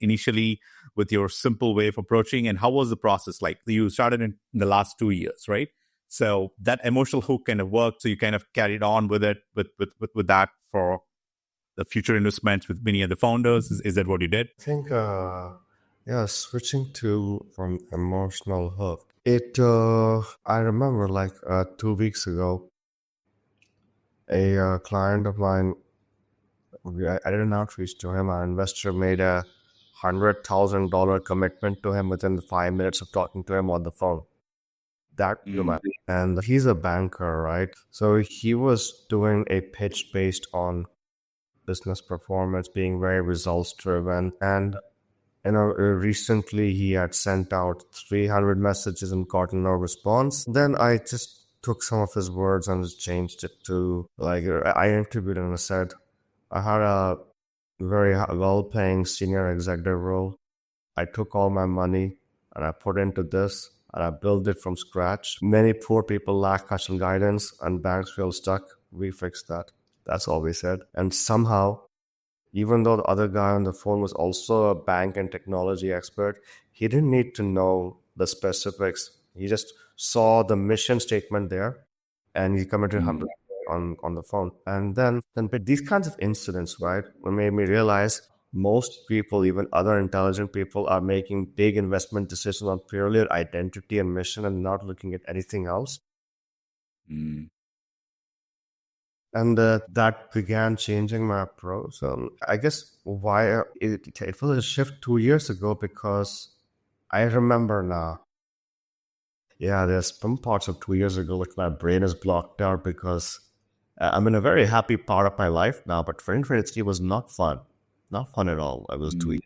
initially with your simple way of approaching, and how was the process like? You started in the last 2 years, right? So that emotional hook kind of worked. So you kind of carried on with it with that for the future investments with many of the founders. Is that what you did? I think, yeah, switching to from emotional hook. I remember like 2 weeks ago, a client of mine, I did an outreach to him. Our investor made a $100,000 commitment to him within 5 minutes of talking to him on the phone. That blew my, and he's a banker, right? So he was doing a pitch based on business performance, being very results driven, and recently he had sent out 300 messages and gotten no response. Then I just took some of his words and just changed it to like, I interviewed him and I said, I had a very well paying senior executive role. I took all my money and I put into this and I built it from scratch. Many poor people lack custom guidance and banks feel stuck. We fixed that. That's all we said. And somehow, even though the other guy on the phone was also a bank and technology expert, he didn't need to know the specifics. He just saw the mission statement there and he committed 100 on the phone. And then but these kinds of incidents, right, made me realize most people, even other intelligent people, are making big investment decisions on purely identity and mission and not looking at anything else. And that began changing my approach. I guess why it was a shift 2 years ago because I remember now. Yeah, there's some parts of 2 years ago which my brain is blocked out because I'm in a very happy part of my life now. But 2023 was not fun, not fun at all. I was 2 years.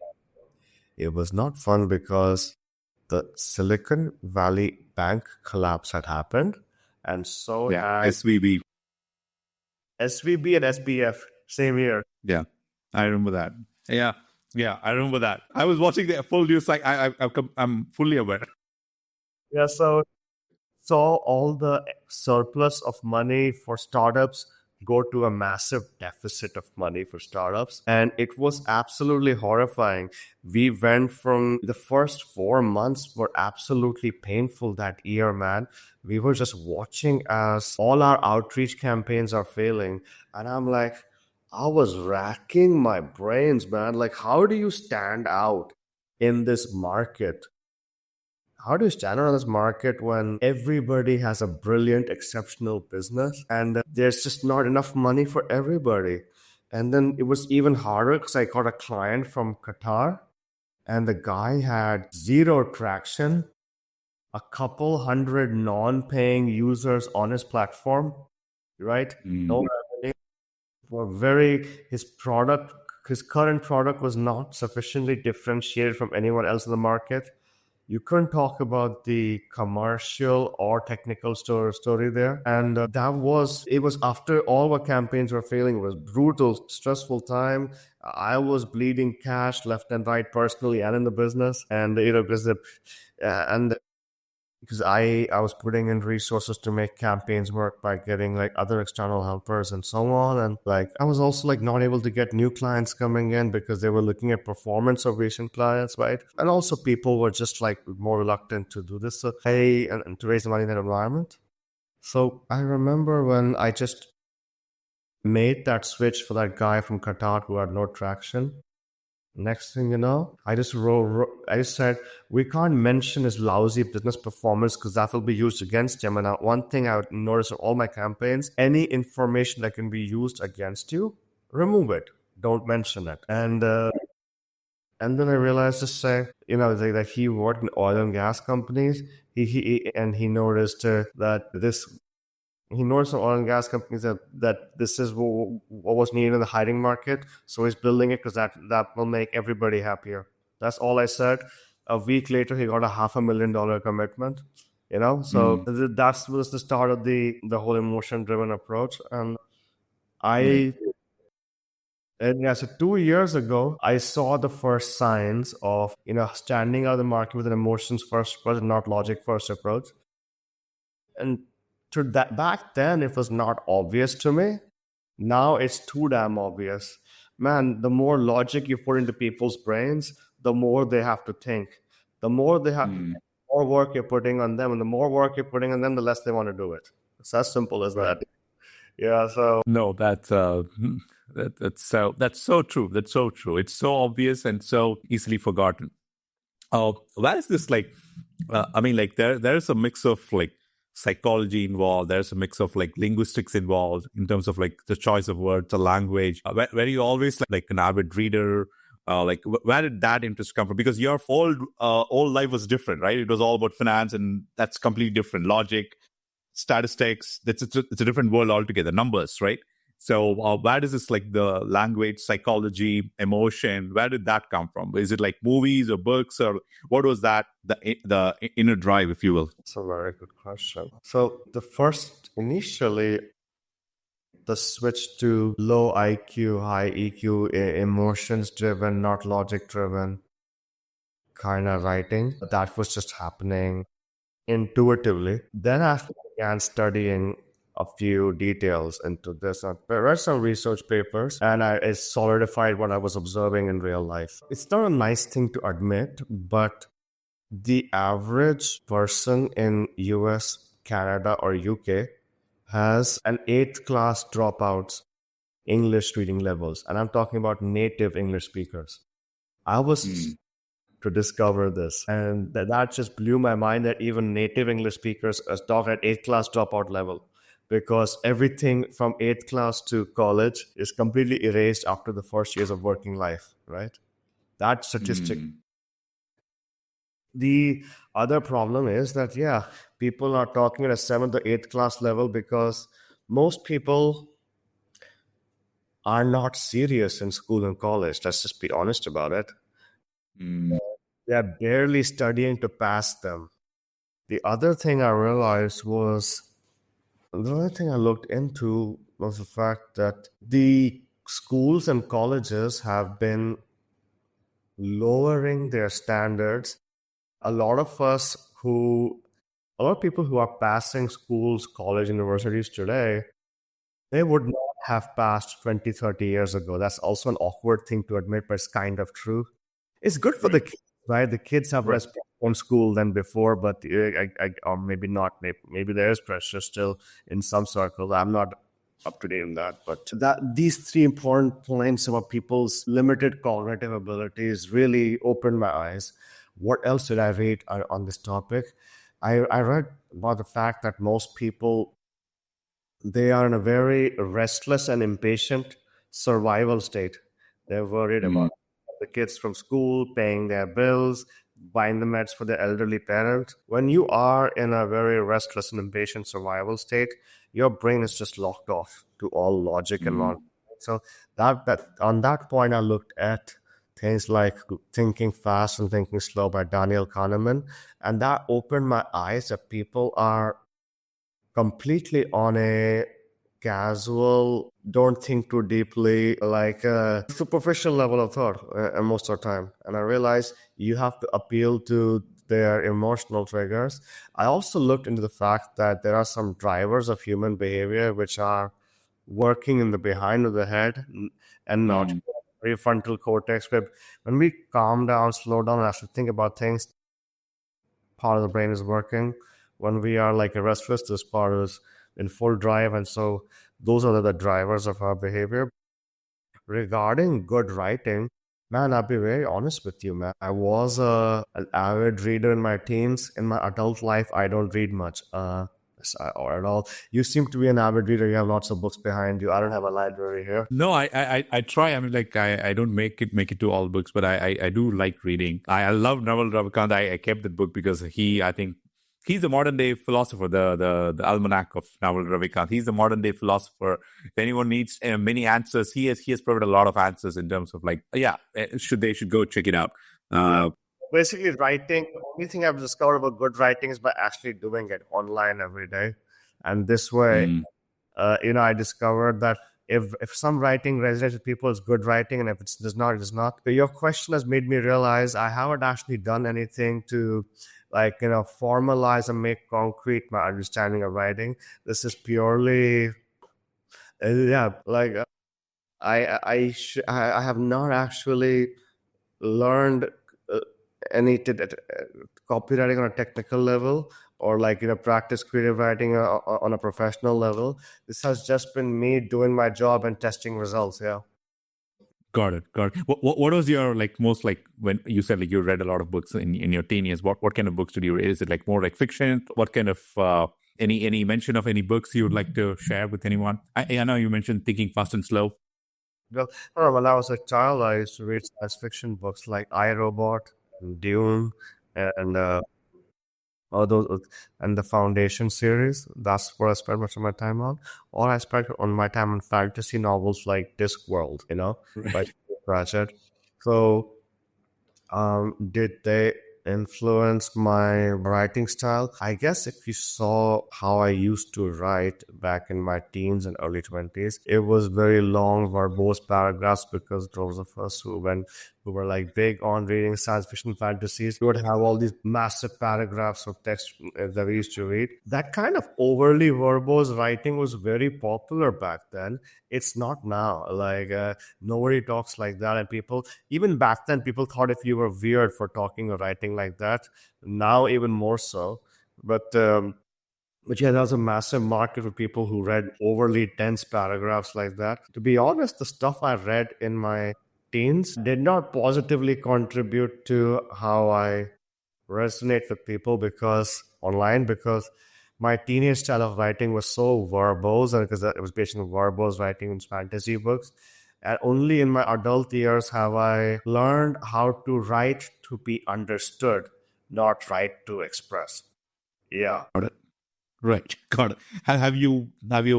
It was not fun because the Silicon Valley Bank collapse had happened, and so Yeah, had SVB. SVB and SBF same year. Yeah, I remember that. Yeah, I remember that. I was watching the full news. Like I'm fully aware. Yeah, so saw all the surplus of money for startups go to a massive deficit of money for startups. And it was absolutely horrifying. We went from the first 4 months were absolutely painful that year, man. We were just watching as all our outreach campaigns are failing. And I'm like, I was racking my brains, man. Like, how do you stand out in this market? How do you stand out in this market when everybody has a brilliant, exceptional business and there's just not enough money for everybody? And then it was even harder because I got a client from Qatar and the guy had zero traction, a couple hundred non paying users on his platform, right? No revenue. Were very, his current product was not sufficiently differentiated from anyone else in the market. You couldn't talk about the commercial or technical story there. And it was after all our campaigns were failing. It was brutal, stressful time. I was bleeding cash left and right personally and in the business. And, because I was putting in resources to make campaigns work by getting like other external helpers and so on, and like I was also like not able to get new clients coming in because they were looking at performance of recent clients, right? And also people were just like more reluctant to do this, so pay and to raise money in that environment. So I remember when I just made that switch for that guy from Qatar who had no traction. Next thing you know, I just said, we can't mention his lousy business performance because that will be used against him. And one thing I would notice in all my campaigns, any information that can be used against you, remove it. Don't mention it. And then I realized to say, that he worked in oil and gas companies. He noticed that this He knows some oil and gas companies that this is what was needed in the hiring market. So he's building it because that will make everybody happier. That's all I said. A week later, he got a $500,000 commitment. So that was the start of the whole emotion driven approach. And I and yeah, so 2 years ago, I saw the first signs of standing out of the market with an emotions first approach and not logic first approach. And to that back then, it was not obvious to me. Now it's too damn obvious. Man, the more logic you put into people's brains, the more they have to think. The more they have, more work you're putting on them, and the more work you're putting on them, the less they want to do it. It's as simple as that. Yeah. So No, that's so true. That's so true. It's so obvious and so easily forgotten. Where is this like? I mean, like there's a mix of like psychology involved. There's a mix of like linguistics involved in terms of like the choice of words, the language. Where you always like an avid reader. Like where did that interest come from? Because your old life was different, right? It was all about finance, and that's completely different. Logic, statistics. It's a different world altogether. Numbers, right? So where does this like the language, psychology, emotion? Where did that come from? Is it like movies or books, or what was that the inner drive, if you will? that's a very good question. So the first initially the switch to low IQ, high EQ, emotions driven, not logic driven kind of writing, that was just happening intuitively. Then I began studying a few details into this. I read some research papers and it solidified what I was observing in real life. It's not a nice thing to admit, but the average person in US, Canada, or UK has an 8th class dropouts English reading levels. And I'm talking about native English speakers. I was to discover this. And that just blew my mind that even native English speakers talk at 8th class dropout level, because everything from 8th class to college is completely erased after the first years of working life, right? That statistic. The other problem is that, yeah, people are talking at a 7th or 8th class level because most people are not serious in school and college. Let's just be honest about it. They are barely studying to pass them. The other thing I realized was, the other thing I looked into was the fact that the schools and colleges have been lowering their standards. A lot of people who are passing schools, college, universities today, they would not have passed 20, 30 years ago. That's also an awkward thing to admit, but it's kind of true. It's good for the kids, right? The kids have less pressure on school than before, but or maybe not. Maybe there is pressure still in some circles. I'm not up to date on that, but these three important points about people's limited cognitive abilities really opened my eyes. What else did I read on this topic? I read about the fact that most people, they are in a very restless and impatient survival state. They're worried about the kids from school, paying their bills, buying the meds for their elderly parents. When you are in a very restless and impatient survival state, your brain is just locked off to all logic and logic. So that on that point, I looked at things like Thinking Fast and Thinking Slow by Daniel Kahneman, and that opened my eyes that people are completely on a casual, don't think too deeply, like a superficial level of thought most of the time. And I realized you have to appeal to their emotional triggers. I also looked into the fact that there are some drivers of human behavior which are working in the behind of the head and not prefrontal cortex. Where when we calm down, slow down, and actually think about things, part of the brain is working. When we are like a restless, this part is in full drive, and so those are the drivers of our behavior. Regarding good writing, man, I'll be very honest with you, man. I was an avid reader in my teens. In my adult life, I don't read much or at all. You seem to be an avid reader. You have lots of books behind you. I don't have a library here. No, I try. I mean, like I don't make it to all books, but I do like reading. I love Naval Ravikant. I kept that book because I think He's the modern day philosopher, the almanac of Naval Ravikant. He's the modern day philosopher. If anyone needs many answers, he has provided a lot of answers in terms of like, yeah, should go check it out. Yeah. Uh, Basically, writing, the only thing I've discovered about good writing is by actually doing it online every day. And this way, mm, I discovered that if some writing resonates with people, it's good writing, and if it does not, it does not. But your question has made me realize I haven't actually done anything to, like, formalize and make concrete my understanding of writing. This is purely, yeah, like I have not actually learned uh, any copywriting on a technical level, or like practice creative writing on a professional level. This has just been me doing my job and testing results. Yeah. got it. Got it. What was your like most like when you said like you read a lot of books in your teen years? What kind of books did you read? Is it like more like fiction? What kind of any mention of any books you would like to share with anyone? I know you mentioned Thinking Fast and Slow. Well, I don't know, when I was a child, I used to read science fiction books like I, Robot, and Dune, and all those, and the Foundation series. That's what I spent most of my time on. Or I spent on my time on fantasy novels like Discworld, by Pratchett. So, did they influence my writing style? I guess if you saw how I used to write back in my teens and early 20s, it was very long, verbose paragraphs, because those of us who were like big on reading science fiction fantasies, we would have all these massive paragraphs of text that we used to read. That kind of overly verbose writing was very popular back then. It's not now. Like, nobody talks like that, and people, even back then, people thought if you were weird for talking or writing like that. Now, even more so. But yeah, there's a massive market for people who read overly dense paragraphs like that. To be honest, the stuff I read in my teens did not positively contribute to how I resonate with people, because online, because my teenage style of writing was so verbose, and because it was basically verbose writing in fantasy books. And only in my adult years have I learned how to write to be understood, not write to express. Yeah. Got it. Right. Got it. Have you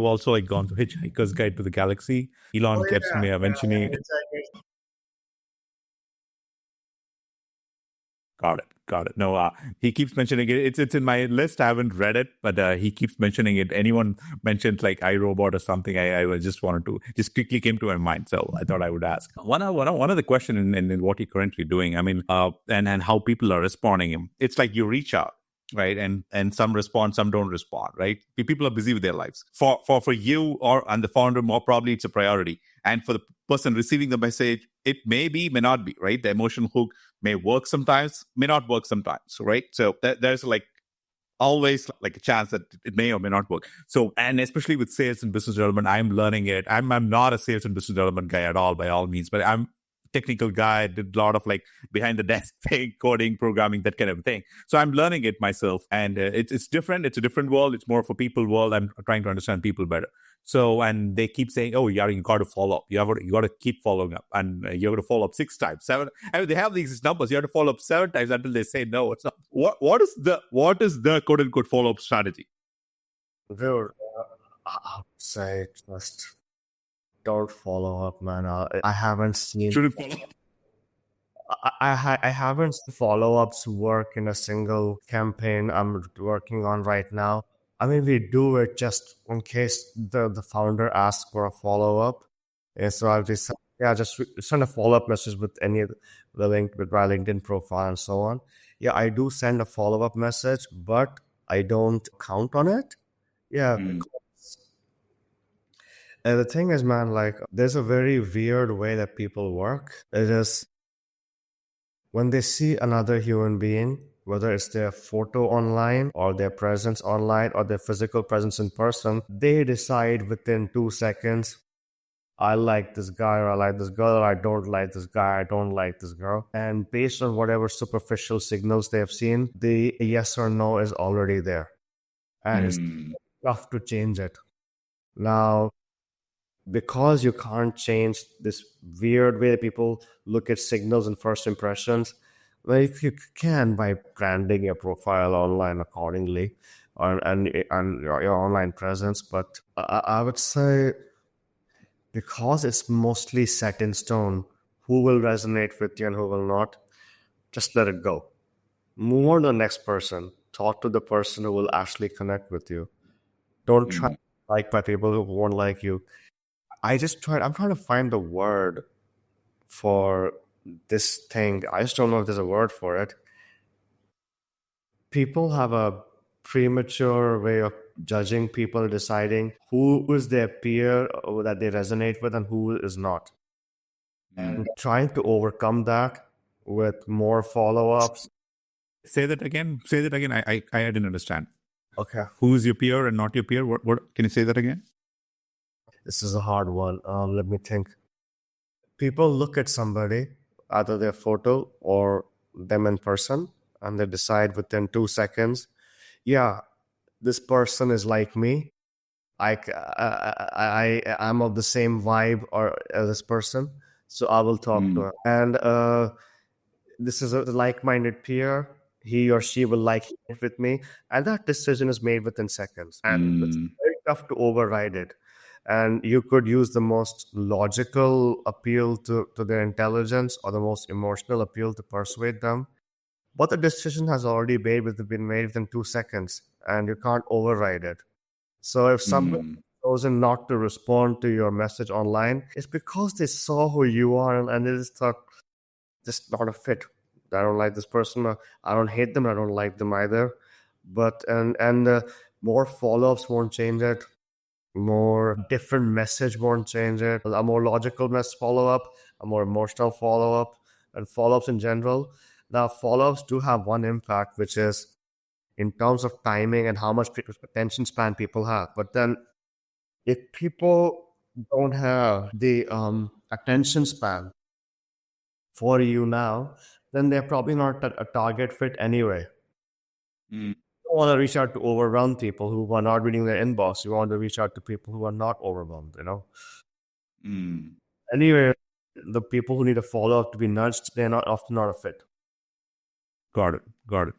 also like gone to Hitchhiker's Guide to the Galaxy? Elon Oh keeps yeah, me mentioning it. yeah. Got it. Got it. No, he keeps mentioning it. It's in my list. I haven't read it, but he keeps mentioning it. Anyone mentions like iRobot or something, I just wanted to just quickly came to my mind, so I thought I would ask. One of the question in what you're currently doing. I mean, and how people are responding. It's like you reach out, right, and some respond, some don't respond, right? People are busy with their lives. For you or and the founder, more probably it's a priority, and for the person receiving the message, it may be, may not be, right? The emotional hook may work sometimes, may not work sometimes, right? So there's like always like a chance that it may or may not work. So, and especially with sales and business development, I'm learning it. I'm not a sales and business development guy at all, by all means, but I'm technical guy. I did a lot of like behind the desk thing, coding, programming, that kind of thing. So I'm learning it myself, and it's different. It's a different world. It's more for people world. I'm trying to understand people better. So, and they keep saying, "Oh, you got to follow up. You got to keep following up, and you got to follow up 6 times, 7." I mean, they have these numbers. You have to follow up 7 times until they say no. It's not. What is the quote unquote follow up strategy? Dude, I would say just don't follow up, man. I haven't seen Should it follow up? I haven't seen follow-ups work in a single campaign I'm working on right now. I mean, we do it just in case the founder asks for a follow-up. And so I'll just, yeah, just send a follow-up message with any of the link with my LinkedIn profile and so on. Yeah, I do send a follow-up message, but I don't count on it. Yeah, Mm. and the thing is, man, like, there's a very weird way that people work. It is when they see another human being, whether it's their photo online or their presence online or their physical presence in person, they decide within 2 seconds, I like this guy, or I like this girl, or I don't like this guy, I don't like this girl. And based on whatever superficial signals they have seen, the yes or no is already there. And it's Mm. tough to change it. Now, because you can't change this weird way that people look at signals and first impressions, Well, if you can, by branding your profile online accordingly, and your online presence. But I would say, because it's mostly set in stone, who will resonate with you and who will not, just let it go. Move on to the next person. Talk to the person who will actually connect with you. Don't try to like by people who won't like you. I'm trying to find the word for this thing. I just don't know if there's a word for it. People have a premature way of judging people, deciding who is their peer that they resonate with and who is not. And trying to overcome that with more follow ups. Say that again. Say that again. I didn't understand. Okay, Who's your peer and not your peer? What can you say that again? this is a hard one. Let me think. People look at somebody, either their photo or them in person, and they decide within 2 seconds, yeah, this person is like me. I'm of the same vibe or as this person, so I will talk to him. And this is a like-minded peer. He or she will like it with me, and that decision is made within seconds. And it's very tough to override it. And you could use the most logical appeal to their intelligence or the most emotional appeal to persuade them. But the decision has already been made within 2 seconds, and you can't override it. So if somebody chosen not to respond to your message online, it's because they saw who you are and they just thought, just not a fit. I don't like this person. I don't hate them. I don't like them either. But and more follow-ups won't change it. More different message won't change it. A more logical mess follow-up, a more emotional follow-up, and follow-ups in general. Now, follow-ups do have one impact, which is in terms of timing and how much attention span people have. But then, if people don't have the attention span for you now, then they're probably not a target fit anyway. You don't want to reach out to overwhelmed people who are not reading their inbox. You want to reach out to people who are not overwhelmed, you know? Anyway, the people who need a follow up to be nudged, they're not often not a fit. Got it. Got it.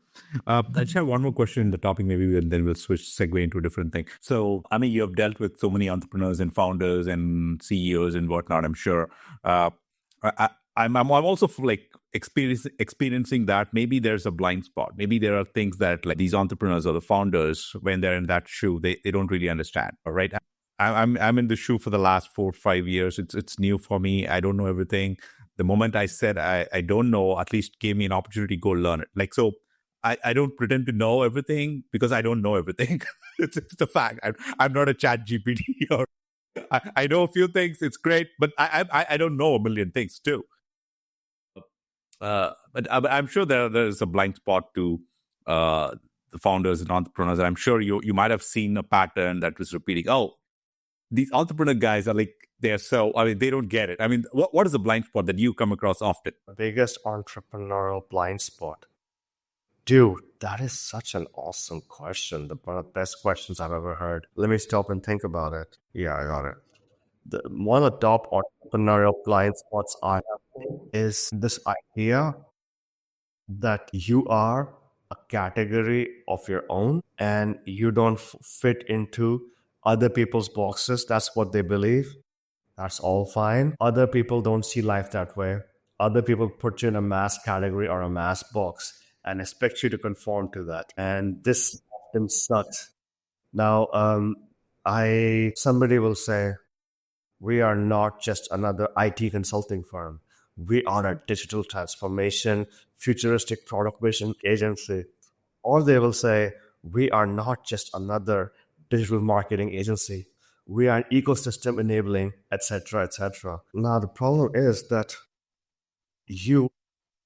I just have one more question in the topic, maybe, and then we'll switch segue into a different thing. So, I mean, you have dealt with so many entrepreneurs and founders and CEOs and whatnot, I'm sure. I'm also like experiencing that maybe there's a blind spot. Maybe there are things that like these entrepreneurs or the founders, when they're in that shoe, they don't really understand. All right. I'm in the shoe for the last 4 or 5 years. It's new for me. I don't know everything. The moment I said I don't know, at least gave me an opportunity to go learn it. Like, so I don't pretend to know everything because I don't know everything. It's the fact. I'm not a chat GPT or I know a few things. It's great, but I don't know a million things too. But I'm sure there's a blind spot to the founders and entrepreneurs. I'm sure you might have seen a pattern that was repeating. Oh, these entrepreneur guys are like, they're so, I mean, they don't get it. I mean, what is the blind spot that you come across often? The biggest entrepreneurial blind spot. Dude, that is such an awesome question. One of the best questions I've ever heard. Let me stop and think about it. Yeah, I got it. One of the top entrepreneurial blind spots I have is this idea that you are a category of your own and you don't fit into other people's boxes. That's what they believe. That's all fine. Other people don't see life that way. Other people put you in a mass category or a mass box and expect you to conform to that. And this often sucks. Now, somebody will say, we are not just another IT consulting firm. We are a digital transformation, futuristic product vision agency. Or they will say, we are not just another digital marketing agency. We are an ecosystem enabling, etc., etc. Now, the problem is that you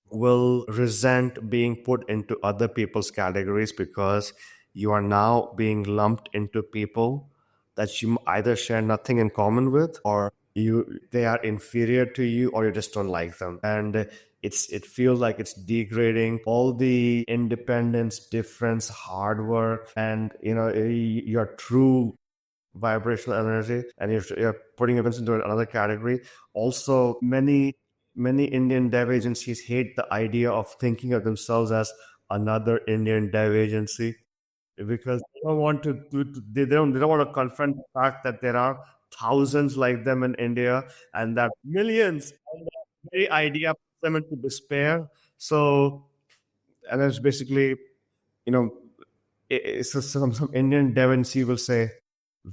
will resent being put into other people's categories because you are now being lumped into people that you either share nothing in common with, or they are inferior to you, or you just don't like them. And it feels like it's degrading all the independence, difference, hard work, and your true vibrational energy, and you're putting events into another category. Also, many many Indian dev agencies hate the idea of thinking of themselves as another Indian dev agency because they don't want they don't want to confront the fact that there are thousands like them in India and that millions. And the very idea puts them into despair. So, and it's basically, you know, so some Indian dev agency will say,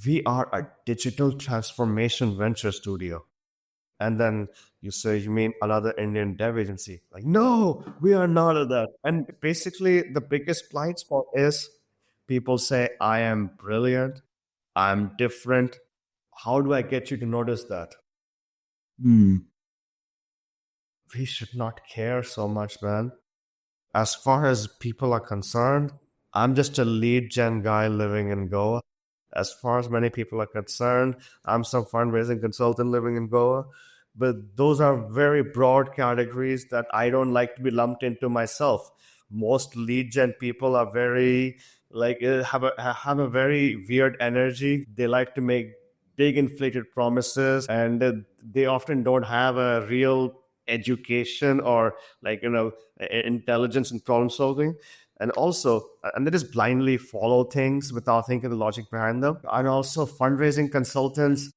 "We are a digital transformation venture studio." And then you say, you mean another Indian dev agency? Like, no, we are not of that. And basically, the biggest blind spot is people say, I am brilliant, I'm different. How do I get you to notice that? Hmm. We should not care so much, man. As far as people are concerned, I'm just a lead gen guy living in Goa. As far as many people are concerned, I'm some fundraising consultant living in Goa. But those are very broad categories that I don't like to be lumped into myself. Most lead gen people are very have a very weird energy. They like to make big inflated promises, and they often don't have a real education or intelligence in problem solving, and they just blindly follow things without thinking the logic behind them. And also fundraising consultants,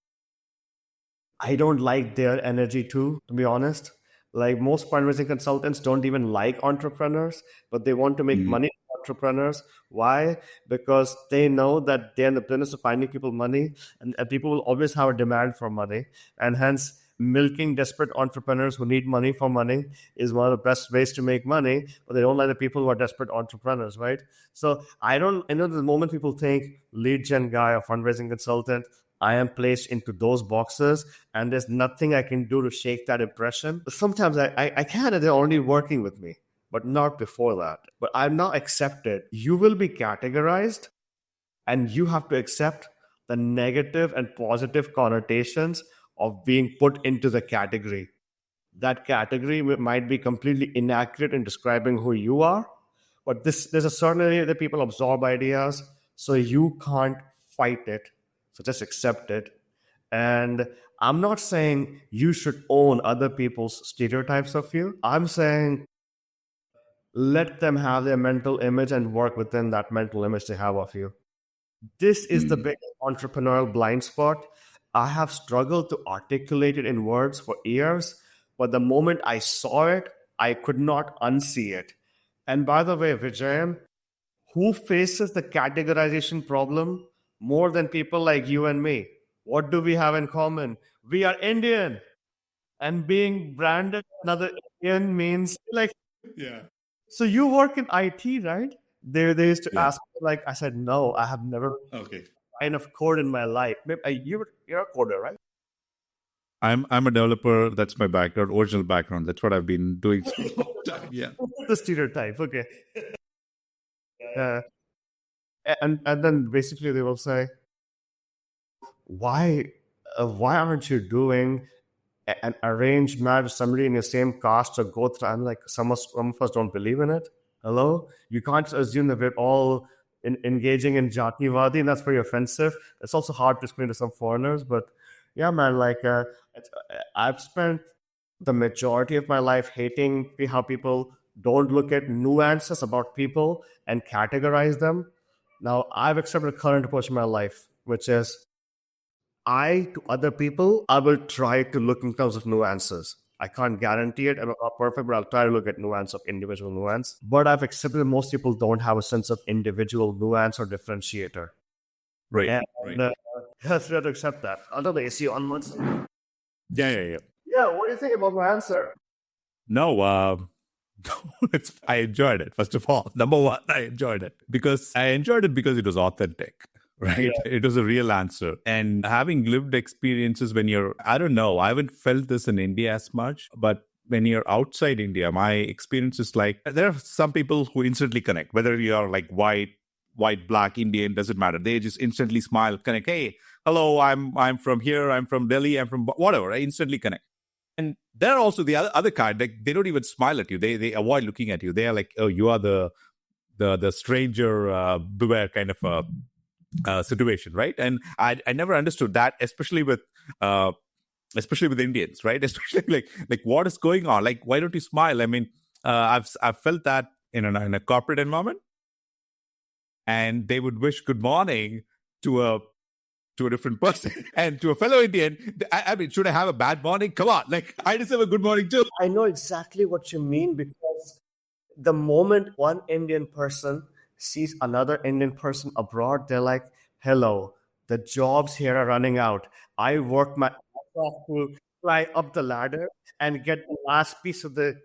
I don't like their energy too, to be honest. Like most fundraising consultants don't even like entrepreneurs, but they want to make Hmm. money from entrepreneurs. Why? Because they know that they're in the business of finding people money, and people will always have a demand for money. And hence, milking desperate entrepreneurs who need money for money is one of the best ways to make money, but they don't like the people who are desperate entrepreneurs, right? So I know the moment people think lead gen guy or fundraising consultant, I am placed into those boxes, and there's nothing I can do to shake that impression. Sometimes I can, and they're already working with me, but not before that. But I'm now accepted. You will be categorized, and you have to accept the negative and positive connotations of being put into the category. That category might be completely inaccurate in describing who you are, but there's a certain area that people absorb ideas, so you can't fight it. So just accept it. And I'm not saying you should own other people's stereotypes of you. I'm saying let them have their mental image and work within that mental image they have of you. This is the Hmm. biggest entrepreneurial blind spot. I have struggled to articulate it in words for years, but the moment I saw it, I could not unsee it. And by the way, Vijayan, who faces the categorization problem more than people like you and me? What do we have in common? We are Indian, and being branded another Indian means like, Yeah. so you work in IT, right? They used to Yeah. ask, like, I said, no, I have never Okay. line of code in my life. You're a coder, right? I'm a developer. That's my background, original background. That's what I've been doing for a long time. Yeah. The stereotype. Okay. Uh, and then basically they will say, why aren't you doing an arranged marriage with somebody in your same caste or gotra? I'm like, some of us don't believe in it. Hello, you can't assume that we're all engaging in jativadi, and that's very offensive. It's also hard to explain to some foreigners, but yeah, man, I've spent the majority of my life hating how people don't look at nuances about people and categorize them. Now I've accepted a current approach in my life, which is to other people, I will try to look in terms of nuances. I can't guarantee it. I'm not perfect, but I'll try to look at nuance of individual nuance. But I've accepted that most people don't have a sense of individual nuance or differentiator. Right. And Right. yes, we have to accept that. Under the AC onwards. Yeah. Yeah. Yeah. Yeah, what do you think about my answer? No, I enjoyed it. First of all, number one, I enjoyed it because it was authentic, Yeah. right? It was a real answer. And having lived experiences when you're, I don't know, I haven't felt this in India as much, but when you're outside India, my experience is like there are some people who instantly connect, whether you're like white, black, Indian, doesn't matter. They just instantly smile, connect. Hey, hello, I'm from here, I'm from Delhi, I'm from whatever. I instantly connect. And there are also the other kind, like they don't even smile at you. They avoid looking at you. They are like, oh, you are the stranger beware kind of situation, right? And I never understood that, especially with uh, especially with Indians, right? Especially like what is going on? Like, why don't you smile? I mean, I've felt that in a corporate environment, and they would wish good morning to a different person and to a fellow Indian. I mean, should I have a bad morning? Come on, like I deserve a good morning too. I know exactly what you mean because the moment one Indian person sees another Indian person abroad, they're like, hello, the jobs here are running out. I worked my ass off to fly up the ladder and get the last piece of the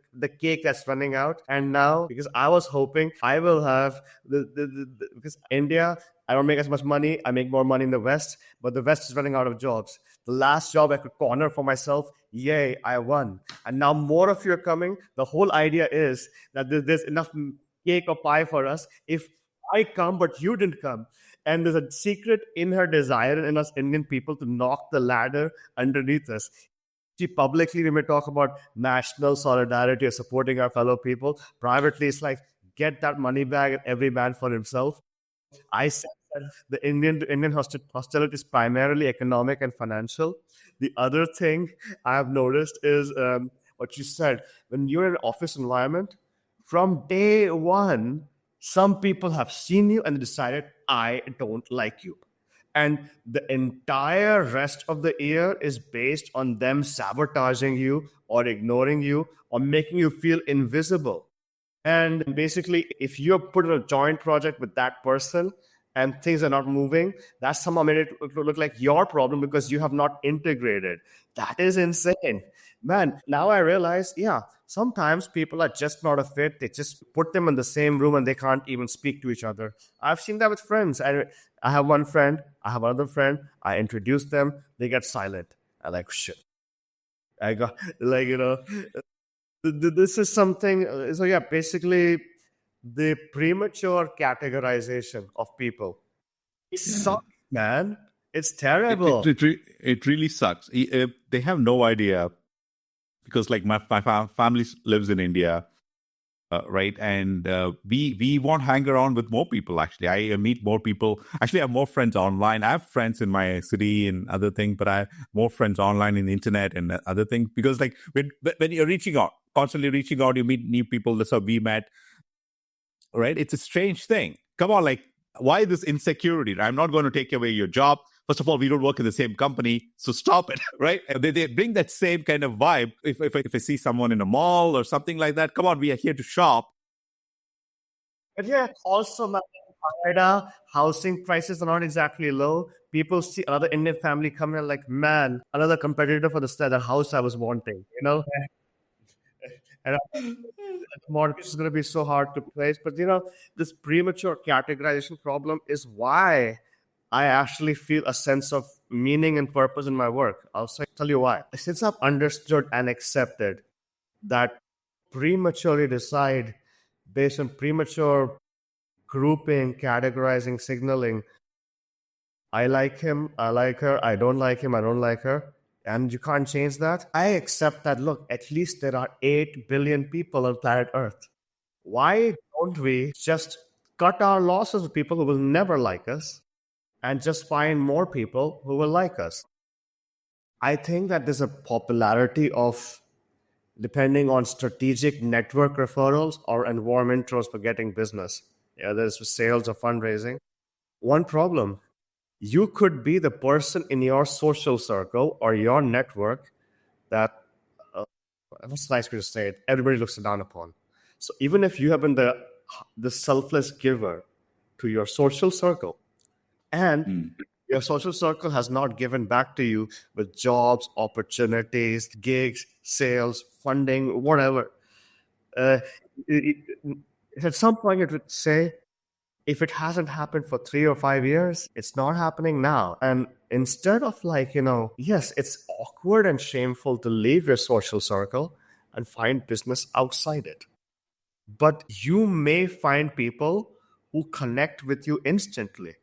cake that's running out. And now, because I was hoping I will have because India, I don't make as much money. I make more money in the West, but the West is running out of jobs. The last job I could corner for myself, yay, I won. And now more of you are coming. The whole idea is that there's enough cake or pie for us if I come, but you didn't come. And there's a secret in her desire in us Indian people to knock the ladder underneath us. See, publicly, we may talk about national solidarity or supporting our fellow people. Privately, it's like, get that money bag and every man for himself. I said that the Indian hostility is primarily economic and financial. The other thing I have noticed is what you said. When you're in an office environment, from day one, some people have seen you and decided, I don't like you. And the entire rest of the year is based on them sabotaging you or ignoring you or making you feel invisible. And basically, if you're put in a joint project with that person and things are not moving, that somehow made it look like your problem because you have not integrated. That is insane. Man, now I realize, yeah, sometimes people are just not a fit. They just put them in the same room and they can't even speak to each other. I've seen that with friends. I have one friend, I have another friend, I introduce them, they get silent. I like, shit. I got, like, this is something so yeah, basically the premature categorization of people, it sucks, man. It's terrible. It really sucks. They have no idea because like my family lives in India, right? And we won't hang around with more people. Actually, I meet more people. Actually, I have more friends online. I have friends in my city and other things, but I have more friends online in the internet and other things because like when you're reaching out, constantly reaching out, you meet new people. That's how we met, right? It's a strange thing. Come on, like why this insecurity? I'm not going to take away your job. First of all, we don't work in the same company, so stop it, right? They bring that same kind of vibe. If I see someone in a mall or something like that, come on, we are here to shop. But yeah, also man, in Canada, housing prices are not exactly low. People see another Indian family come in like, man, another competitor for the house I was wanting, and mortgage is going to be so hard to place. But this premature categorization problem is why I actually feel a sense of meaning and purpose in my work. Tell you why. Since I've understood and accepted that prematurely decide based on premature grouping, categorizing, signaling, I like him, I like her, I don't like him, I don't like her, and you can't change that. I accept that, look, at least there are 8 billion people on planet Earth. Why don't we just cut our losses with people who will never like us and just find more people who will like us? I think that there's a popularity of depending on strategic network referrals or and warm intros for getting business. Yeah, there's sales or fundraising. One problem, you could be the person in your social circle or your network that what's nice way to say it, everybody looks down upon. So even if you have been the selfless giver to your social circle, and your social circle has not given back to you with jobs, opportunities, gigs, sales, funding, whatever. Uh, it, it- at some point, it would say, if it hasn't happened for 3 or 5 years, it's not happening now. And instead of like, yes, it's awkward and shameful to leave your social circle and find business outside it. But you may find people who connect with you instantly,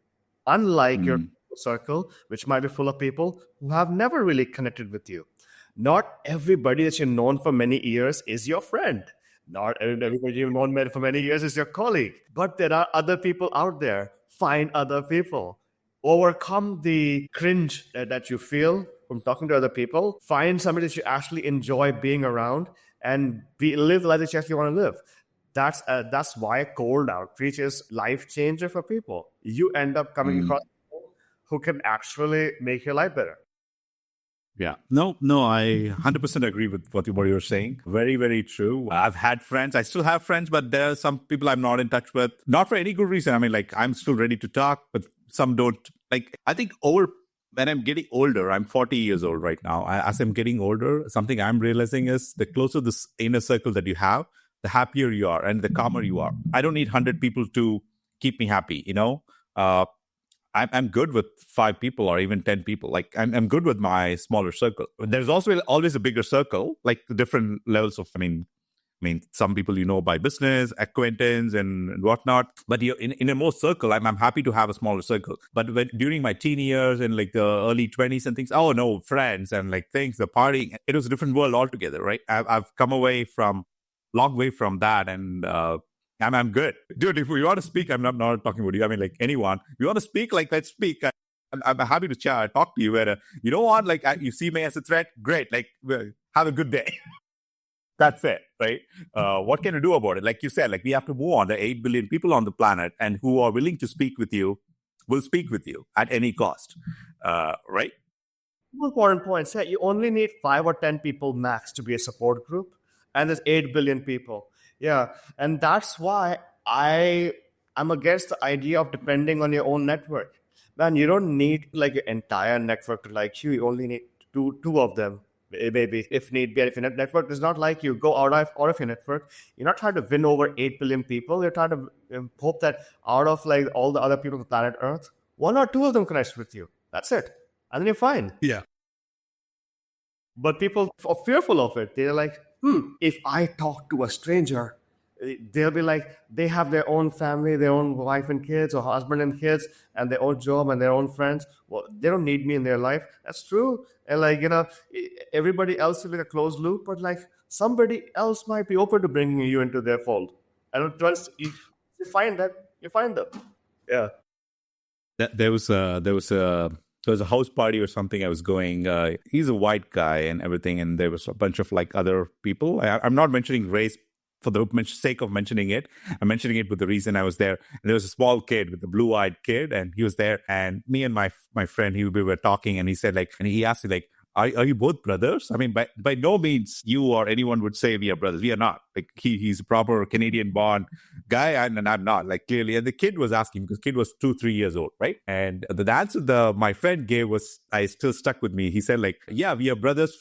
unlike your Mm. circle, which might be full of people who have never really connected with you. Not everybody that you've known for many years is your friend. Not everybody you've known for many years is your colleague. But there are other people out there. Find other people. Overcome the cringe that you feel from talking to other people, find somebody that you actually enjoy being around and live the life that you actually want to live. That's why cold outreach is life changer for people. You end up coming across people who can actually make your life better. Yeah. No, I 100% agree with what you're saying. Very, very true. I've had friends. I still have friends, but there are some people I'm not in touch with. Not for any good reason. I mean, like, I'm still ready to talk, but some don't. Like, I think when I'm getting older, I'm 40 years old right now. As I'm getting older, something I'm realizing is the closer this inner circle that you have, the happier you are and the calmer you are. I don't need 100 people to keep me happy, you know? I'm good with 5 people or even 10 people. Like I'm good with my smaller circle. There's also always a bigger circle, like the different levels of, I mean, some people by business, acquaintance, and whatnot. But in a more circle, I'm happy to have a smaller circle. But during my teen years and like the early 20s and things, oh no, friends and like things, the partying, it was a different world altogether, right? I've come long way from that, and I'm good, dude. If we want to speak, I'm not talking about you. I mean, like anyone, you want to speak, like let's speak. I'm happy to chat, talk to you. Where you don't want like you see me as a threat, great. Like have a good day. That's it, right? What can you do about it? Like you said, like we have to move on. There are 8 billion people on the planet, and who are willing to speak with you will speak with you at any cost, right? Two important points. Yeah, you only need 5 or 10 people max to be a support group, and there's 8 billion people. Yeah, and that's why I'm against the idea of depending on your own network. Man, you don't need like your entire network to like you. You only need two of them, maybe if need be. And if your network does not like you, go out of your network. You're not trying to win over 8 billion people. You're trying to hope that out of like all the other people on the planet Earth, 1 or 2 of them connect with you. That's it, and then you're fine. Yeah. But people are fearful of it. They're like, if I talk to a stranger, they'll be like, they have their own family, their own wife and kids, or husband and kids, and their own job and their own friends. Well, they don't need me in their life. That's true. And like, everybody else will be a closed loop, but like somebody else might be open to bringing you into their fold. I don't trust you find that, you find them. Yeah. There was a house party or something I was going. He's a white guy and everything, and there was a bunch of like other people. I'm not mentioning race for the sake of mentioning it. I'm mentioning it with the reason I was there. And there was a small kid with a blue-eyed kid, and he was there. And me and my friend, we were talking, and he said like, and he asked me like, are you both brothers? I mean, by no means you or anyone would say we are brothers. We are not. Like he's a proper Canadian born guy, and I'm not, like clearly. And the kid was asking because kid was 2-3 years old, right? And the answer my friend gave was I still stuck with me. He said like, yeah, we are brothers.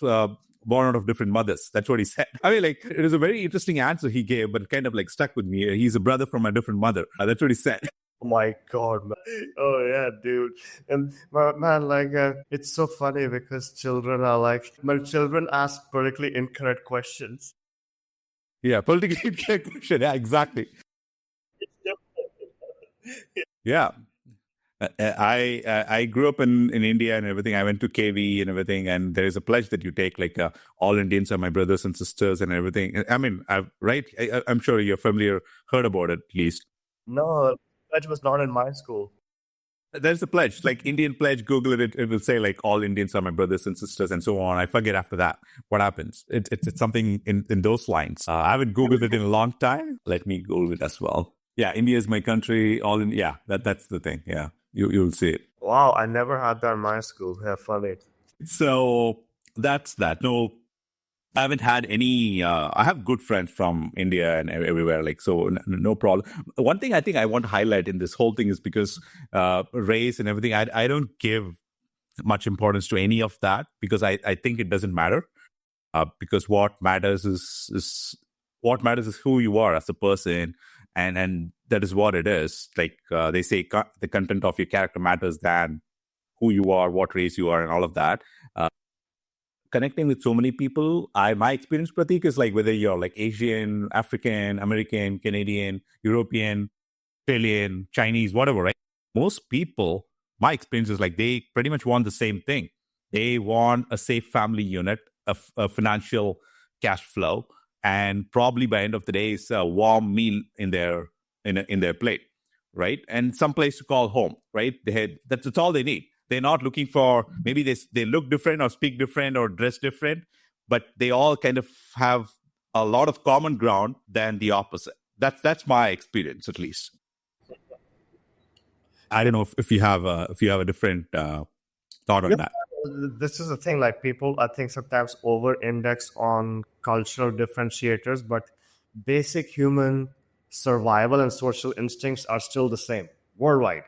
Born out of different mothers. That's what he said. I mean, like, it was a very interesting answer he gave, but kind of like stuck with me. He's a brother from a different mother. That's what he said. Oh my God, man. Oh yeah, dude. And man, like it's so funny because children are like, my children ask politically incorrect questions. Yeah, politically incorrect question. Yeah, exactly. Yeah. I grew up in India and everything. I went to KV and everything, and there is a pledge that you take, like all Indians are my brothers and sisters and everything. I mean, right? I'm sure you're familiar, heard about it at least. No, that was not in my school. There's a pledge, like Indian pledge. Google it; it will say like all Indians are my brothers and sisters, and so on. I forget after that what happens. It's something in those lines. I haven't Googled it in a long time. Let me Google it as well. Yeah, India is my country. Yeah, that's the thing. Yeah, you'll see it. Wow, I never had that in my school. Yeah, funny. So that's that. No, I haven't had any. I have good friends from India and everywhere, like so. No problem. One thing I think I want to highlight in this whole thing is because race and everything. I don't give much importance to any of that because I think it doesn't matter. Because what matters is who you are as a person, and that is what it is. Like they say, the content of your character matters than who you are, what race you are, and all of that. Connecting with so many people, my experience, Pratik, is like whether you're like Asian, African, American, Canadian, European, Australian, Chinese, whatever, right? Most people, my experience is like they pretty much want the same thing. They want a safe family unit, a financial cash flow, and probably by end of the day, it's a warm meal in their plate, right? And some place to call home, right? That's all they need. They're not looking for, maybe they look different or speak different or dress different, but they all kind of have a lot of common ground than the opposite. That's my experience, at least. I don't know if you have a different thought on Yeah, that. this is the thing. Like people, I think sometimes over-index on cultural differentiators, but basic human survival and social instincts are still the same worldwide.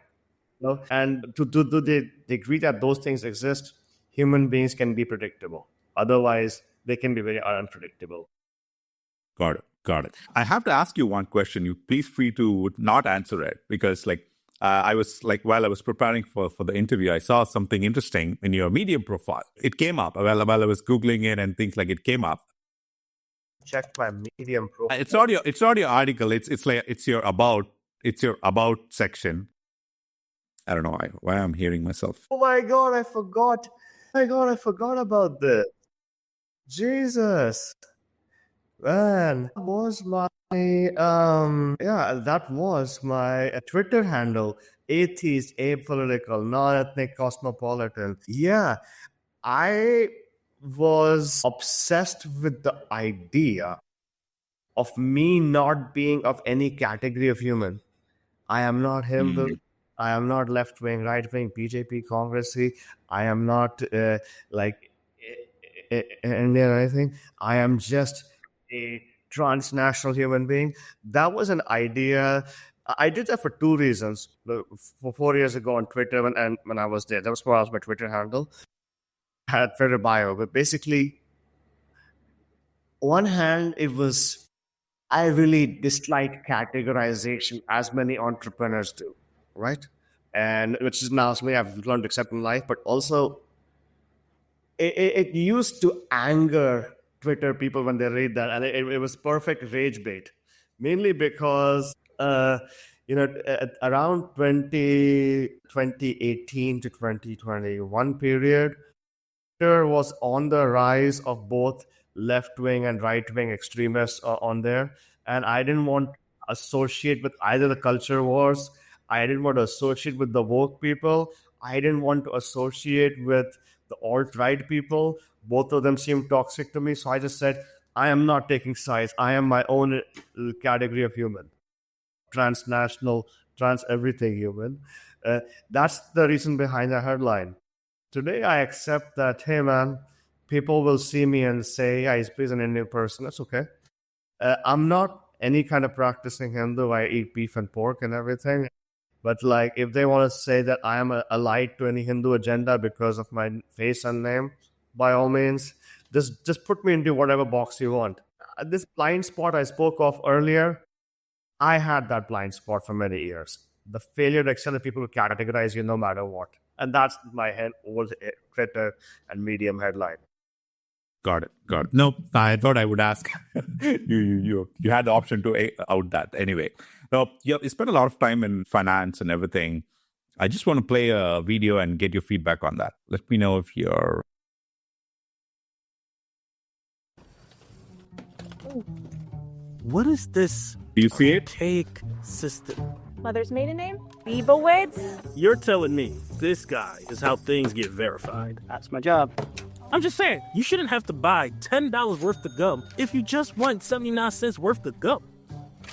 And to the degree that those things exist, human beings can be predictable. Otherwise, they can be very unpredictable. Got it. Got it. I have to ask you one question. You please free to not answer it, because I was like, while I was preparing for the interview, I saw something interesting in your Medium profile. It came up while I was Googling it and things like it came up. Check my Medium profile. It's not your article. It's your about section. I don't know why I'm hearing myself. Oh my God, I forgot. I forgot about this. Jesus. Man, that was my that was my Twitter handle. Atheist, apolitical, non-ethnic, cosmopolitan. Yeah, I was obsessed with the idea of me not being of any category of human. I am not Hindu. I am not left wing, right wing, BJP, Congress. I am not like Indian or anything. I am just a transnational human being. That was an idea. I did that for two reasons. For 4 years ago on Twitter, when I was there, that was my Twitter handle. I had Twitter bio, but basically, one hand, it was I really dislike categorization, as many entrepreneurs do, right? And which is now something I've learned to accept in life, but also it used to anger Twitter people when they read that, and it was perfect rage bait, mainly because around 2018 to 2021 period, Twitter was on the rise of both left wing and right wing extremists on there, and I didn't want to associate with either the culture wars. I didn't want to associate with the woke people. I didn't want to associate with the alt right people. Both of them seemed toxic to me, so I just said, I am not taking sides. I am my own category of human, transnational, trans everything human. That's the reason behind the headline. Today, I accept that, hey man, people will see me and say, yeah, he's an Indian person. That's okay. I'm not any kind of practicing Hindu. I eat beef and pork and everything. But like, if they want to say that I am allied to any Hindu agenda because of my face and name, by all means, just put me into whatever box you want. This blind spot I spoke of earlier, I had that blind spot for many years. The failure to accept that people will categorize you no matter what. And that's my old Twitter and Medium headline. Got it. No, I thought I would ask. You had the option to out that anyway. Now, you spent a lot of time in finance and everything. I just want to play a video and get your feedback on that. Let me know if you're. What is this? Do you see it? Archaic system. Mother's maiden name? Beebowitz? You're telling me this guy is how things get verified. That's my job. I'm just saying, you shouldn't have to buy $10 worth of gum if you just want 79 cents worth of gum.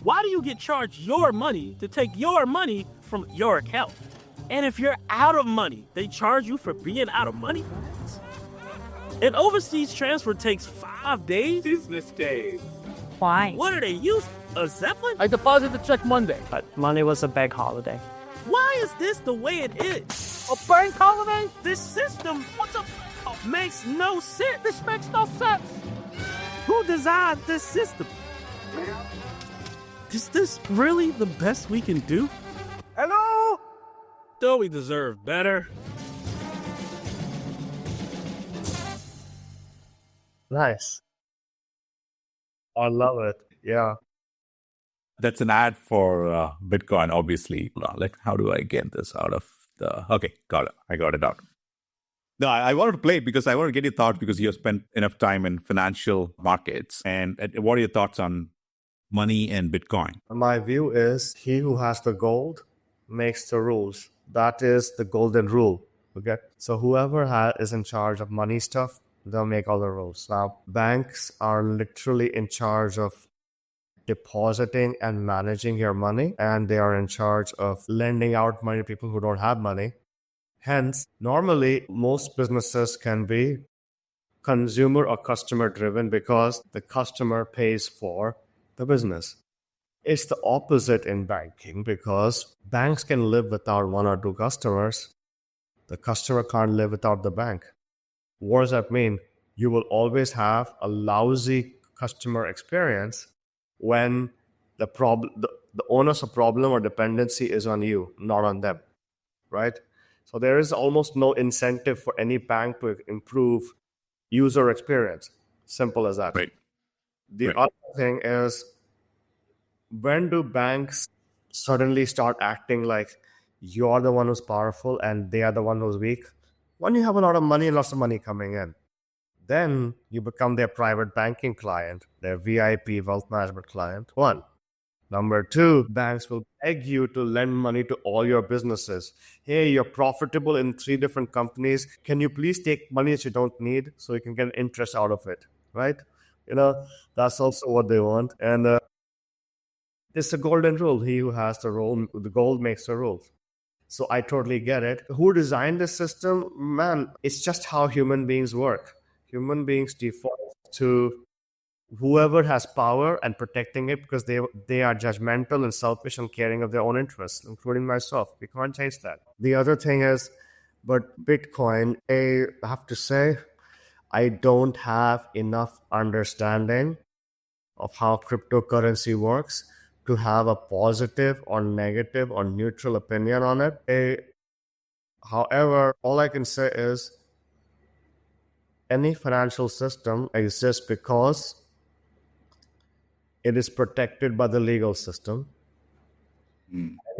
Why do you get charged your money to take your money from your account? And if you're out of money, they charge you for being out of money? An overseas transfer takes 5 days? Business days. Why? What are they using? A Zeppelin? I deposited the check Monday, but Monday was a bank holiday. Why is this the way it is? A bank holiday? This system, makes no sense. This makes no sense. Who designed this system? Is this really the best we can do? Hello? Don't we deserve better? Nice. I love it. Yeah. That's an ad for Bitcoin, obviously. Like, how do I get this out of the... Okay, got it. I got it out. No, I wanted to play it because I want to get your thoughts, because you have spent enough time in financial markets. And what are your thoughts on money and Bitcoin? My view is he who has the gold makes the rules. That is the golden rule. Okay. So whoever is in charge of money stuff, they'll make all the rules. Now, banks are literally in charge of depositing and managing your money, and they are in charge of lending out money to people who don't have money. Hence, normally, most businesses can be consumer or customer driven because the customer pays for the business. It's the opposite in banking because banks can live without one or two customers. The customer can't live without the bank. What does that mean? You will always have a lousy customer experience when the onus of problem or dependency is on you, not on them, right? So there is almost no incentive for any bank to improve user experience. Simple as that. Right. The Right. other thing is, when do banks suddenly start acting like you're the one who's powerful and they are the one who's weak? When you have a lot of money and lots of money coming in, then you become their private banking client, their VIP wealth management client. One. Number two, banks will beg you to lend money to all your businesses. Hey, you're profitable in 3 different companies. Can you please take money that you don't need so you can get interest out of it? Right? That's also what they want. And it's a golden rule. He who has the gold makes the rules. So I totally get it. Who designed this system? Man, it's just how human beings work. Human beings default to whoever has power and protecting it because they are judgmental and selfish and caring of their own interests, including myself. We can't change that. The other thing is, but Bitcoin, I have to say, I don't have enough understanding of how cryptocurrency works to have a positive or negative or neutral opinion on it. However, all I can say is any financial system exists because it is protected by the legal system.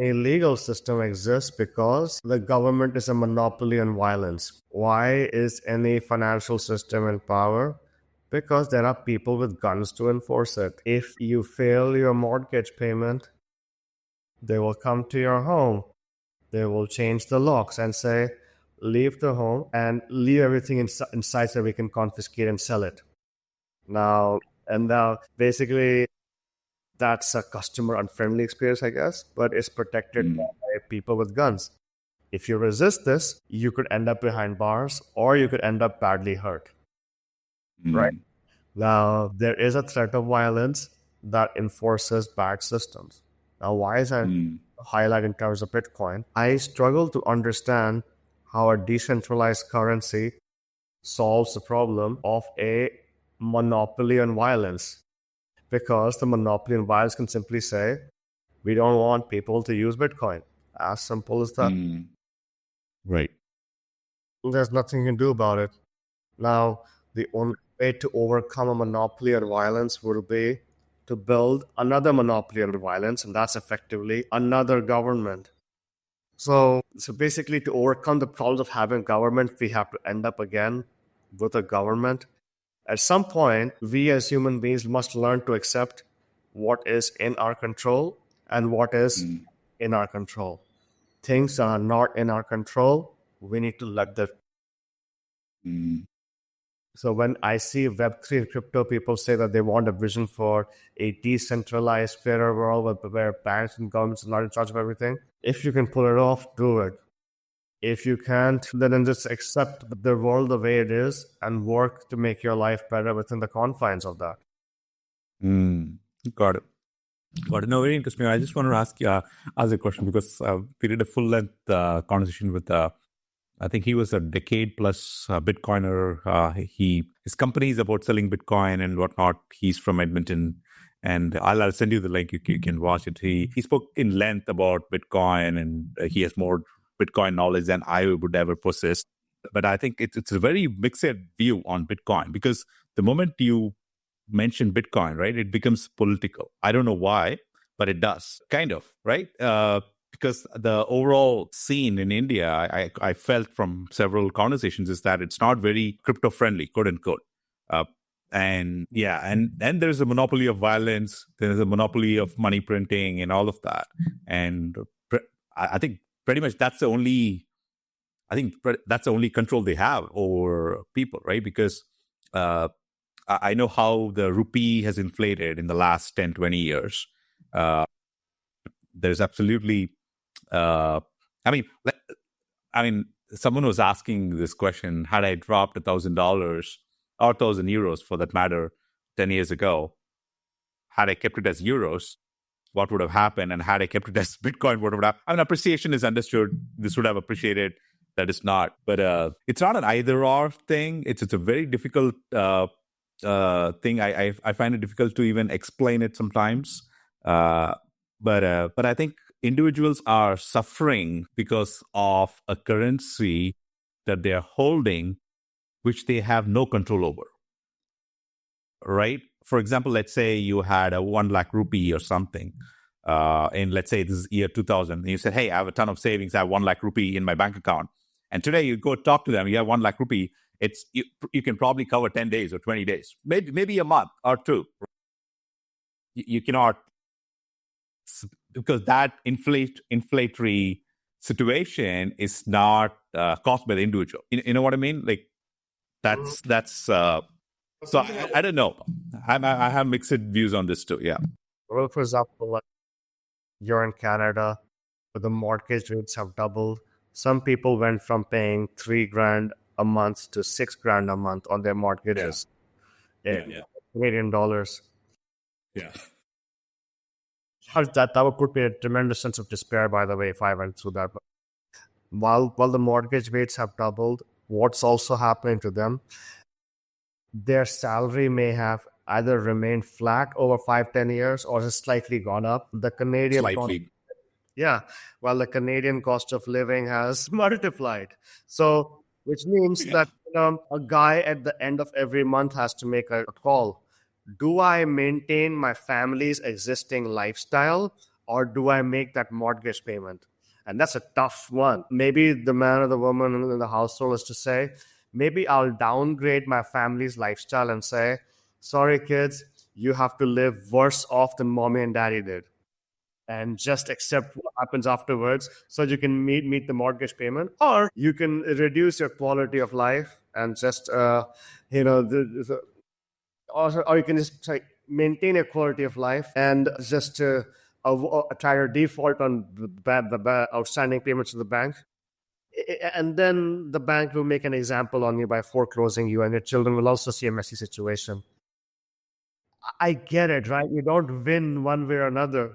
A legal system exists because the government is a monopoly on violence. Why is any financial system in power? Because there are people with guns to enforce it. If you fail your mortgage payment, they will come to your home. They will change the locks and say, leave the home and leave everything inside so we can confiscate and sell it. Now, basically, that's a customer unfriendly experience, I guess, but it's protected by people with guns. If you resist this, you could end up behind bars or you could end up badly hurt. Right? Now, there is a threat of violence that enforces bad systems. Now, why is that highlight in terms of Bitcoin? I struggle to understand how a decentralized currency solves the problem of a monopoly on violence. Because the monopoly on violence can simply say, we don't want people to use Bitcoin. As simple as that. Right. There's nothing you can do about it. Now, the only way to overcome a monopoly on violence will be to build another monopoly on violence, and that's effectively another government. So basically, to overcome the problems of having government, we have to end up again with a government. At some point, we as human beings must learn to accept what is in our control and what is in our control. Things that are not in our control, we need to let them. So when I see Web3 and crypto, people say that they want a vision for a decentralized, fairer world where banks and governments are not in charge of everything. If you can pull it off, do it. If you can't, then just accept the world the way it is and work to make your life better within the confines of that. Got it. No, very interesting. I just want to ask a question because we did a full-length conversation with, I think he was a decade plus Bitcoiner. His company is about selling Bitcoin and whatnot. He's from Edmonton. And I'll send you the link. You can watch it. He spoke in length about Bitcoin, and he has more Bitcoin knowledge than I would ever possess. But I think it's a very mixed view on Bitcoin because the moment you mention Bitcoin, right, it becomes political. I don't know why, but it does, kind of, right? Because the overall scene in India, I felt from several conversations is that it's not very crypto friendly, quote unquote. And there's a monopoly of violence. There's a monopoly of money printing and all of that. And I think pretty much that's the only I think that's the only control they have over people, right? Because I know how the rupee has inflated in the last 10, 20 years. There's absolutely, uh, I mean, someone was asking this question: had I dropped $1,000 or €1,000 for that matter 10 years ago, had I kept it as euros, what would have happened? And had I kept it as Bitcoin, what would have happened? I mean, appreciation is understood. This would have appreciated. That is not. But it's not an either or thing. It's a very difficult thing. I find it difficult to even explain it sometimes. But I think individuals are suffering because of a currency that they are holding, which they have no control over. Right? For example, let's say you had a 1 lakh rupee or something. And let's say this is year 2000. And you said, hey, I have a ton of savings. I have 1 lakh rupee in my bank account. And today you go talk to them. You have 1 lakh rupee. You can probably cover 10 days or 20 days, maybe a month or two. You cannot, because that inflationary situation is not caused by the individual. You know what I mean? Like that's so I don't know. I have mixed views on this too. Yeah. Well, for example, like you're in Canada, but the mortgage rates have doubled. Some people went from paying $3,000 a month to $6,000 a month on their mortgages in Canadian dollars. Yeah. That would put me in a tremendous sense of despair, by the way, if I went through that. But while the mortgage rates have doubled, what's also happening to them? Their salary may have either remained flat over 5-10 years or has slightly gone up. The Canadian while the Canadian cost of living has multiplied. So, which means that a guy at the end of every month has to make a call. Do I maintain my family's existing lifestyle, or do I make that mortgage payment? And that's a tough one. Maybe the man or the woman in the household is to say, maybe I'll downgrade my family's lifestyle and say, sorry, kids, you have to live worse off than mommy and daddy did. And just accept what happens afterwards so you can meet the mortgage payment. Or you can reduce your quality of life and just, or you can just maintain a quality of life and just try to default on the outstanding payments to the bank. And then the bank will make an example on you by foreclosing you, and your children will also see a messy situation. I get it, right? You don't win one way or another.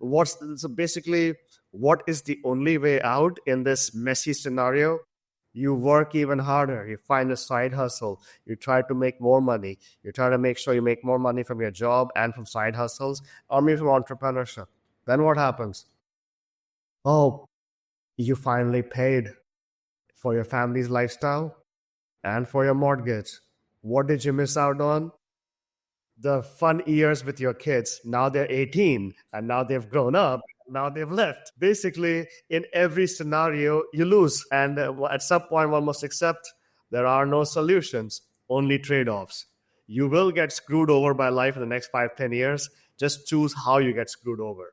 So basically, what is the only way out in this messy scenario? You work even harder. You find a side hustle. You try to make more money. You try to make sure you make more money from your job and from side hustles, or maybe from entrepreneurship. Then what happens? Oh, you finally paid for your family's lifestyle and for your mortgage. What did you miss out on? The fun years with your kids. Now they're 18 and now they've grown up. Now they've left. Basically, in every scenario, you lose. And at some point, one must accept there are no solutions, only trade-offs. You will get screwed over by life in the next 5-10 years. Just choose how you get screwed over.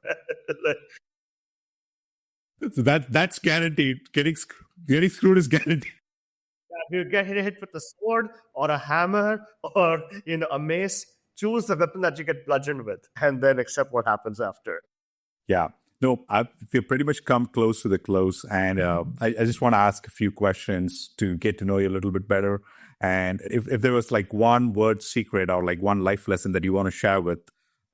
So that's guaranteed. Getting screwed is guaranteed. You get hit with a sword or a hammer or a mace. Choose the weapon that you get bludgeoned with, and then accept what happens after. Yeah. No, we've pretty much come close to the close, and I just want to ask a few questions to get to know you a little bit better. And if there was like one word secret or like one life lesson that you want to share with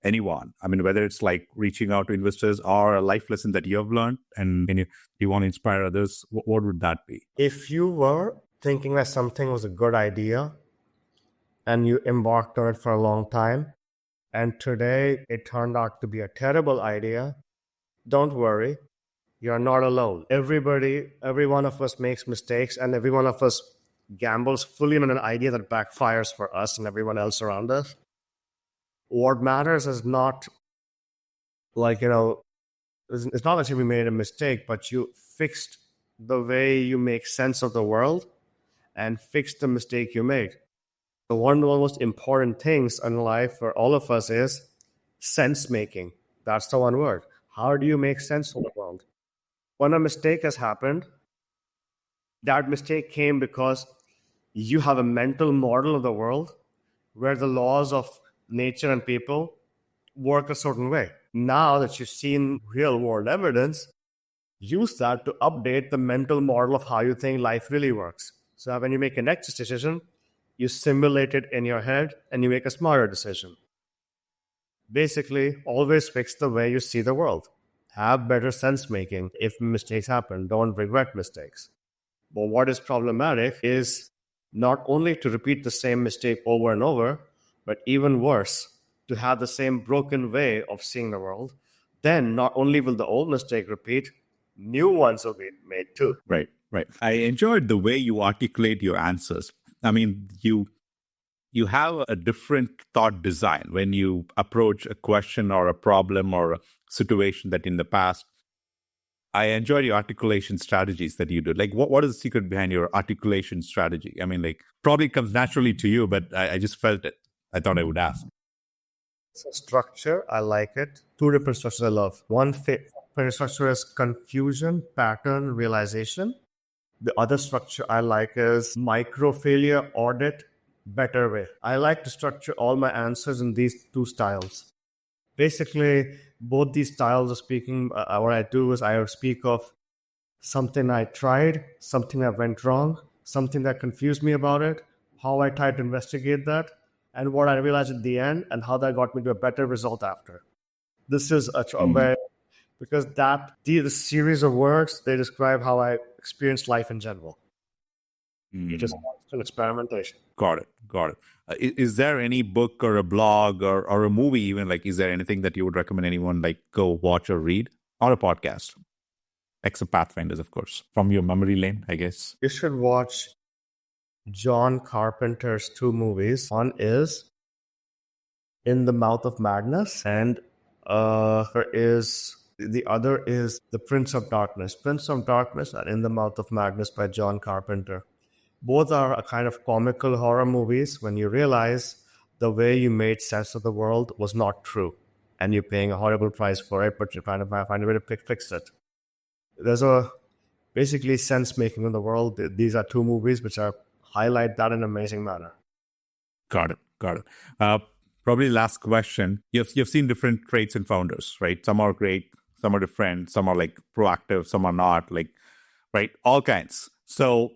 anyone, I mean, whether it's like reaching out to investors or a life lesson that you have learned and you want to inspire others, what would that be? If you were thinking that something was a good idea and you embarked on it for a long time, and today it turned out to be a terrible idea, don't worry. You're not alone. Every one of us makes mistakes, and every one of us gambles fully on an idea that backfires for us and everyone else around us. What matters is not it's not that you made a mistake, but you fixed the way you make sense of the world and fixed the mistake you made. So one of the most important things in life for all of us is sense making. That's the one word. How do you make sense of the world? When a mistake has happened, That mistake came because you have a mental model of the world where the laws of nature and people work a certain way. Now that you've seen real world evidence, use that to update the mental model of how you think life really works. So when you make a next decision, you simulate it in your head and you make a smarter decision. Basically, always fix the way you see the world. Have better sense making if mistakes happen. Don't regret mistakes. But what is problematic is not only to repeat the same mistake over and over, but even worse, to have the same broken way of seeing the world. Then not only will the old mistake repeat, new ones will be made too. Right, right. I enjoyed the way you articulate your answers. I mean, you have a different thought design when you approach a question or a problem or a situation that in the past. I enjoyed your articulation strategies that you do. Like, what is the secret behind your articulation strategy? I mean, like, probably comes naturally to you, but I just felt it. I thought I would ask. It's a structure, I like it. Two different structures I love. One structure is confusion, pattern, realization. The other structure I like is micro failure, audit, better way. I like to structure all my answers in these two styles. Basically, both these styles of speaking, what I do is I speak of something I tried, something that went wrong, something that confused me about it, how I tried to investigate that, and what I realized at the end, and how that got me to a better result after. This is a way, because the series of words, they describe how I experienced life in general. It is constant experimentation. Got it. Got it. Is there any book or a blog or a movie even, like, is there anything that you would recommend anyone like go watch or read, or a podcast? Except Pathfinders, of course, from your memory lane, I guess. You should watch John Carpenter's two movies. One is In the Mouth of Madness, and the other is The Prince of Darkness. Prince of Darkness and In the Mouth of Madness by John Carpenter. Both are a kind of comical horror movies when you realize the way you made sense of the world was not true, and you're paying a horrible price for it, but you're trying to find a way to fix it. There's a basically sense making in the world. These are two movies which highlight that in an amazing manner. Got it. Got it. Probably last question. You've seen different traits in founders, right? Some are great, some are different, some are like proactive, some are not, like, right? All kinds. So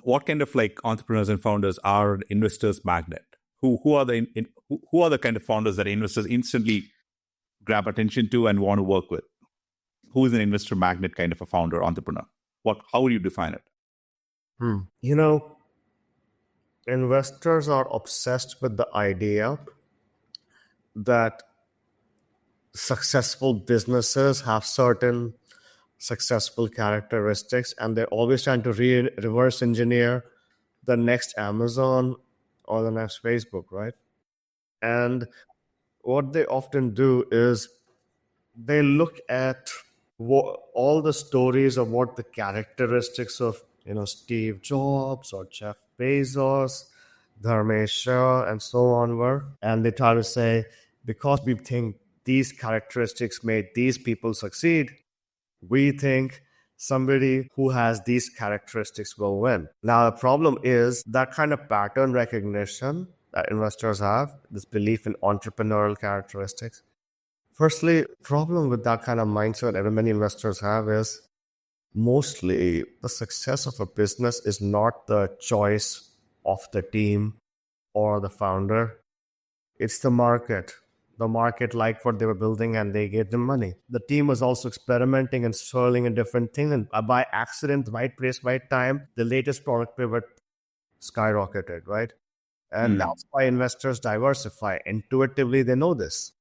what kind of like entrepreneurs and founders are investors magnet? Who are the kind of founders that investors instantly grab attention to and want to work with? Who is an investor magnet kind of a founder entrepreneur? How would you define it? You know, investors are obsessed with the idea that successful businesses have certain successful characteristics, and they're always trying to reverse engineer the next Amazon or the next Facebook, right? And what they often do is they look at all the stories of what the characteristics of Steve Jobs or Jeff Bezos, Dharmesh Shah, and so on were, and they try to say, because we think these characteristics made these people succeed, we think somebody who has these characteristics will win. Now, the problem is that kind of pattern recognition that investors have, this belief in entrepreneurial characteristics. Firstly, problem with that kind of mindset that many investors have is mostly the success of a business is not the choice of the team or the founder. It's the market. The market liked what they were building and they gave them money. The team was also experimenting and swirling in different things. And by accident, right place, right time, the latest product pivot skyrocketed, right? And that's why investors diversify. Intuitively, they know this.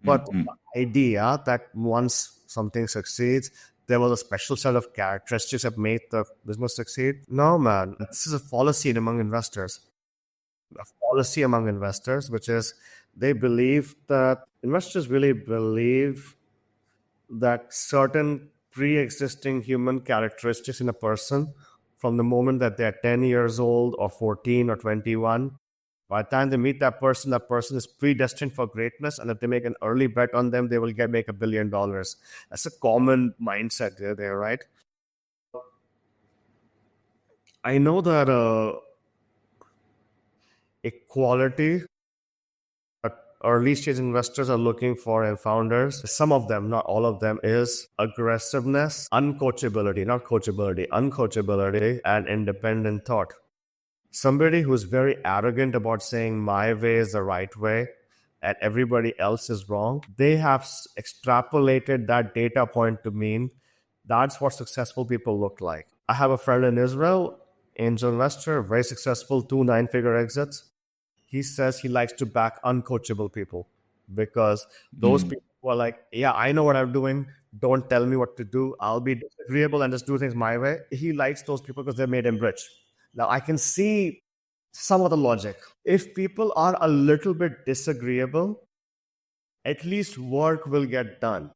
But the idea that once something succeeds, there was a special set of characteristics that made the business succeed. No, man. This is a fallacy among investors. A fallacy among investors, which is investors really believe that certain pre-existing human characteristics in a person from the moment that they're 10 years old or 14 or 21, by the time they meet that person is predestined for greatness, and if they make an early bet on them, they will make $1 billion. That's a common mindset there, right? I know that equality early stage investors are looking for in founders, some of them, not all of them, is aggressiveness, uncoachability, not coachability, uncoachability, and independent thought. Somebody who's very arrogant about saying my way is the right way and everybody else is wrong, they have extrapolated that data point to mean that's what successful people look like. I have a friend in Israel, angel investor, very successful, 2 9-figure exits. He says he likes to back uncoachable people because those people who are like, yeah, I know what I'm doing. Don't tell me what to do. I'll be disagreeable and just do things my way. He likes those people because they made him rich. Now I can see some of the logic. If people are a little bit disagreeable, at least work will get done.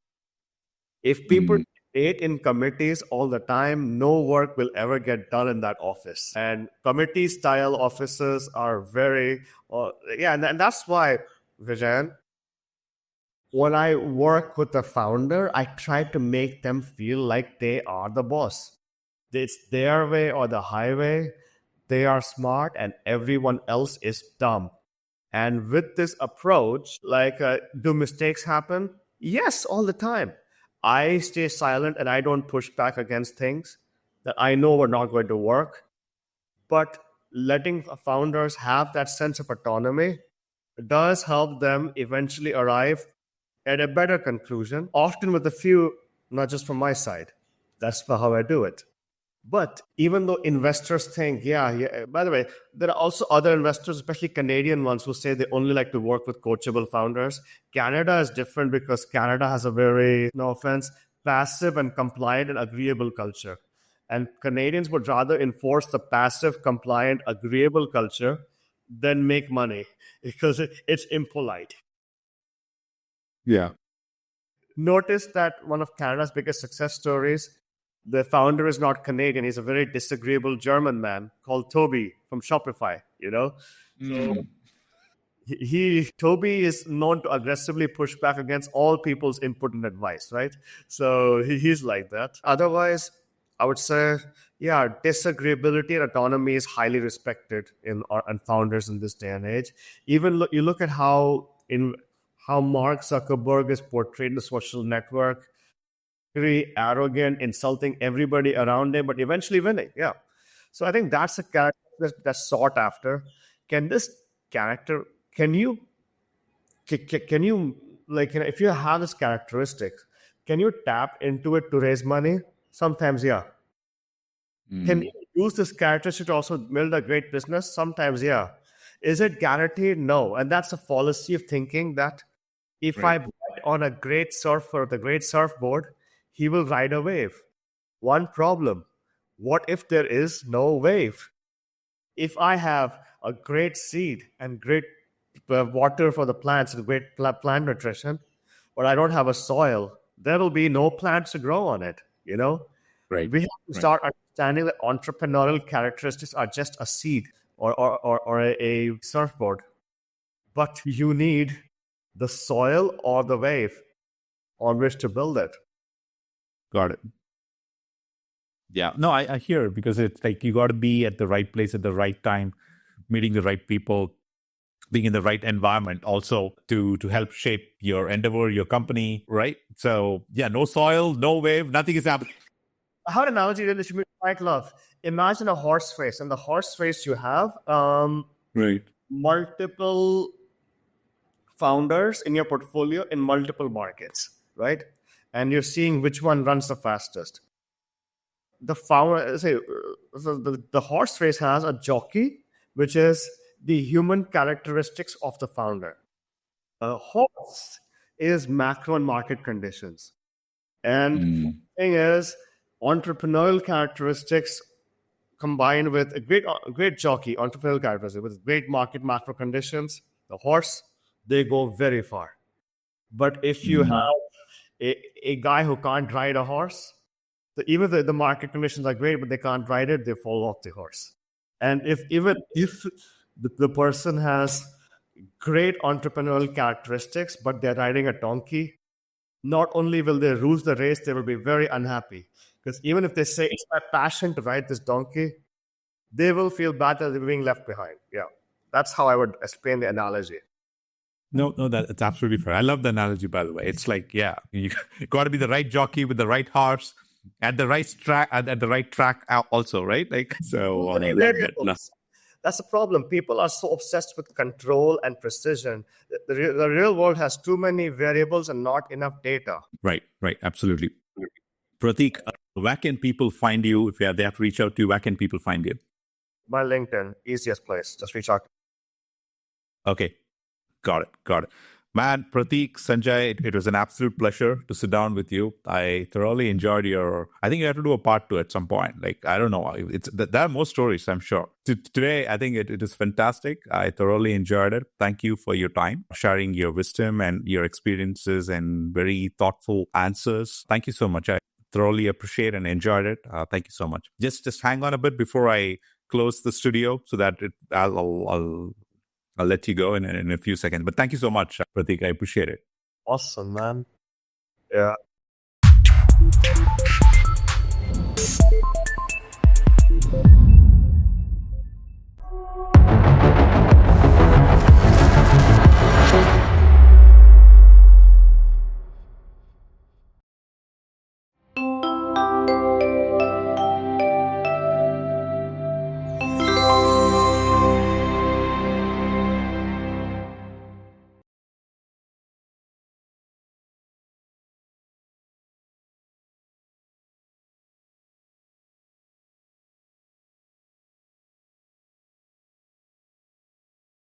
If people debate in committees all the time, no work will ever get done in that office. And committee style offices are very, and that's why, Vijayan, when I work with the founder, I try to make them feel like they are the boss. It's their way or the highway. They are smart and everyone else is dumb. And with this approach, do mistakes happen? Yes, all the time. I stay silent and I don't push back against things that I know are not going to work. But letting founders have that sense of autonomy does help them eventually arrive at a better conclusion, often with a few, not just from my side. That's how I do it. But even though investors think, yeah, by the way, there are also other investors, especially Canadian ones, who say they only like to work with coachable founders. Canada is different because Canada has a very, no offense, passive and compliant and agreeable culture. And Canadians would rather enforce the passive, compliant, agreeable culture than make money because it's impolite. Yeah. Notice that one of Canada's biggest success stories, the founder is not Canadian. He's a very disagreeable German man called Toby from Shopify, you know? So Toby is known to aggressively push back against all people's input and advice, right? So he's like that. Otherwise, I would say, yeah, disagreeability and autonomy is highly respected in founders in this day and age. Even you look at how Mark Zuckerberg is portrayed in the social network, very arrogant, insulting everybody around him, but eventually winning. Yeah. So I think that's a character that's sought after. Can this character, can you, can you, if you have this characteristic, can you tap into it to raise money? Sometimes, yeah. Can you use this characteristic to also build a great business? Sometimes, yeah. Is it guaranteed? No. And that's a fallacy of thinking that if I bet on a great surfer with a great surfboard, he will ride a wave. One problem: what if there is no wave? If I have a great seed and great water for the plants and great plant nutrition, but I don't have a soil, there will be no plants to grow on it. You know, we have to start understanding that entrepreneurial characteristics are just a seed or a surfboard, but you need the soil or the wave on which to build it. Got it. Yeah. No, I hear it because it's like you got to be at the right place at the right time, meeting the right people, being in the right environment also to help shape your endeavor, your company, right? So yeah, no soil, no wave, nothing is happening. I have an analogy that you might love. Imagine a horse race, and the horse race you have Right. multiple founders in your portfolio in multiple markets, right? And you're seeing which one runs the fastest. The founder, say, the horse race has a jockey, which is the human characteristics of the founder. A horse is macro and market conditions. And the thing is, entrepreneurial characteristics combined with a great jockey, entrepreneurial characteristics, with great market macro conditions, the horse, they go very far. But if you have a guy who can't ride a horse, so even the market conditions are great, but they can't ride it, they fall off the horse. And if the person has great entrepreneurial characteristics, but they're riding a donkey, not only will they lose the race, they will be very unhappy. Because even if they say, it's my passion to ride this donkey, they will feel bad that they're being left behind. Yeah, that's how I would explain the analogy. No, that's absolutely fair. I love the analogy, by the way. It's like, yeah, you got to be the right jockey with the right horse at the right track, at the right track also, right? Like, so That's the problem. People are so obsessed with control and precision. The real world has too many variables and not enough data. Right, absolutely. Pratik, where can people find you? If they have to reach out to you, where can people find you? My LinkedIn, easiest place. Just reach out. Okay. Got it. Man, Prateek, Sanjay, it was an absolute pleasure to sit down with you. I thoroughly enjoyed I think you have to do a part 2 at some point. Like, I don't know. There are more stories, I'm sure. Today, I think it is fantastic. I thoroughly enjoyed it. Thank you for your time, sharing your wisdom and your experiences and very thoughtful answers. Thank you so much. I thoroughly appreciate and enjoyed it. Thank you so much. Just hang on a bit before I close the studio so that I'll let you go in a few seconds. But thank you so much, Pratik. I appreciate it. Awesome, man. Yeah.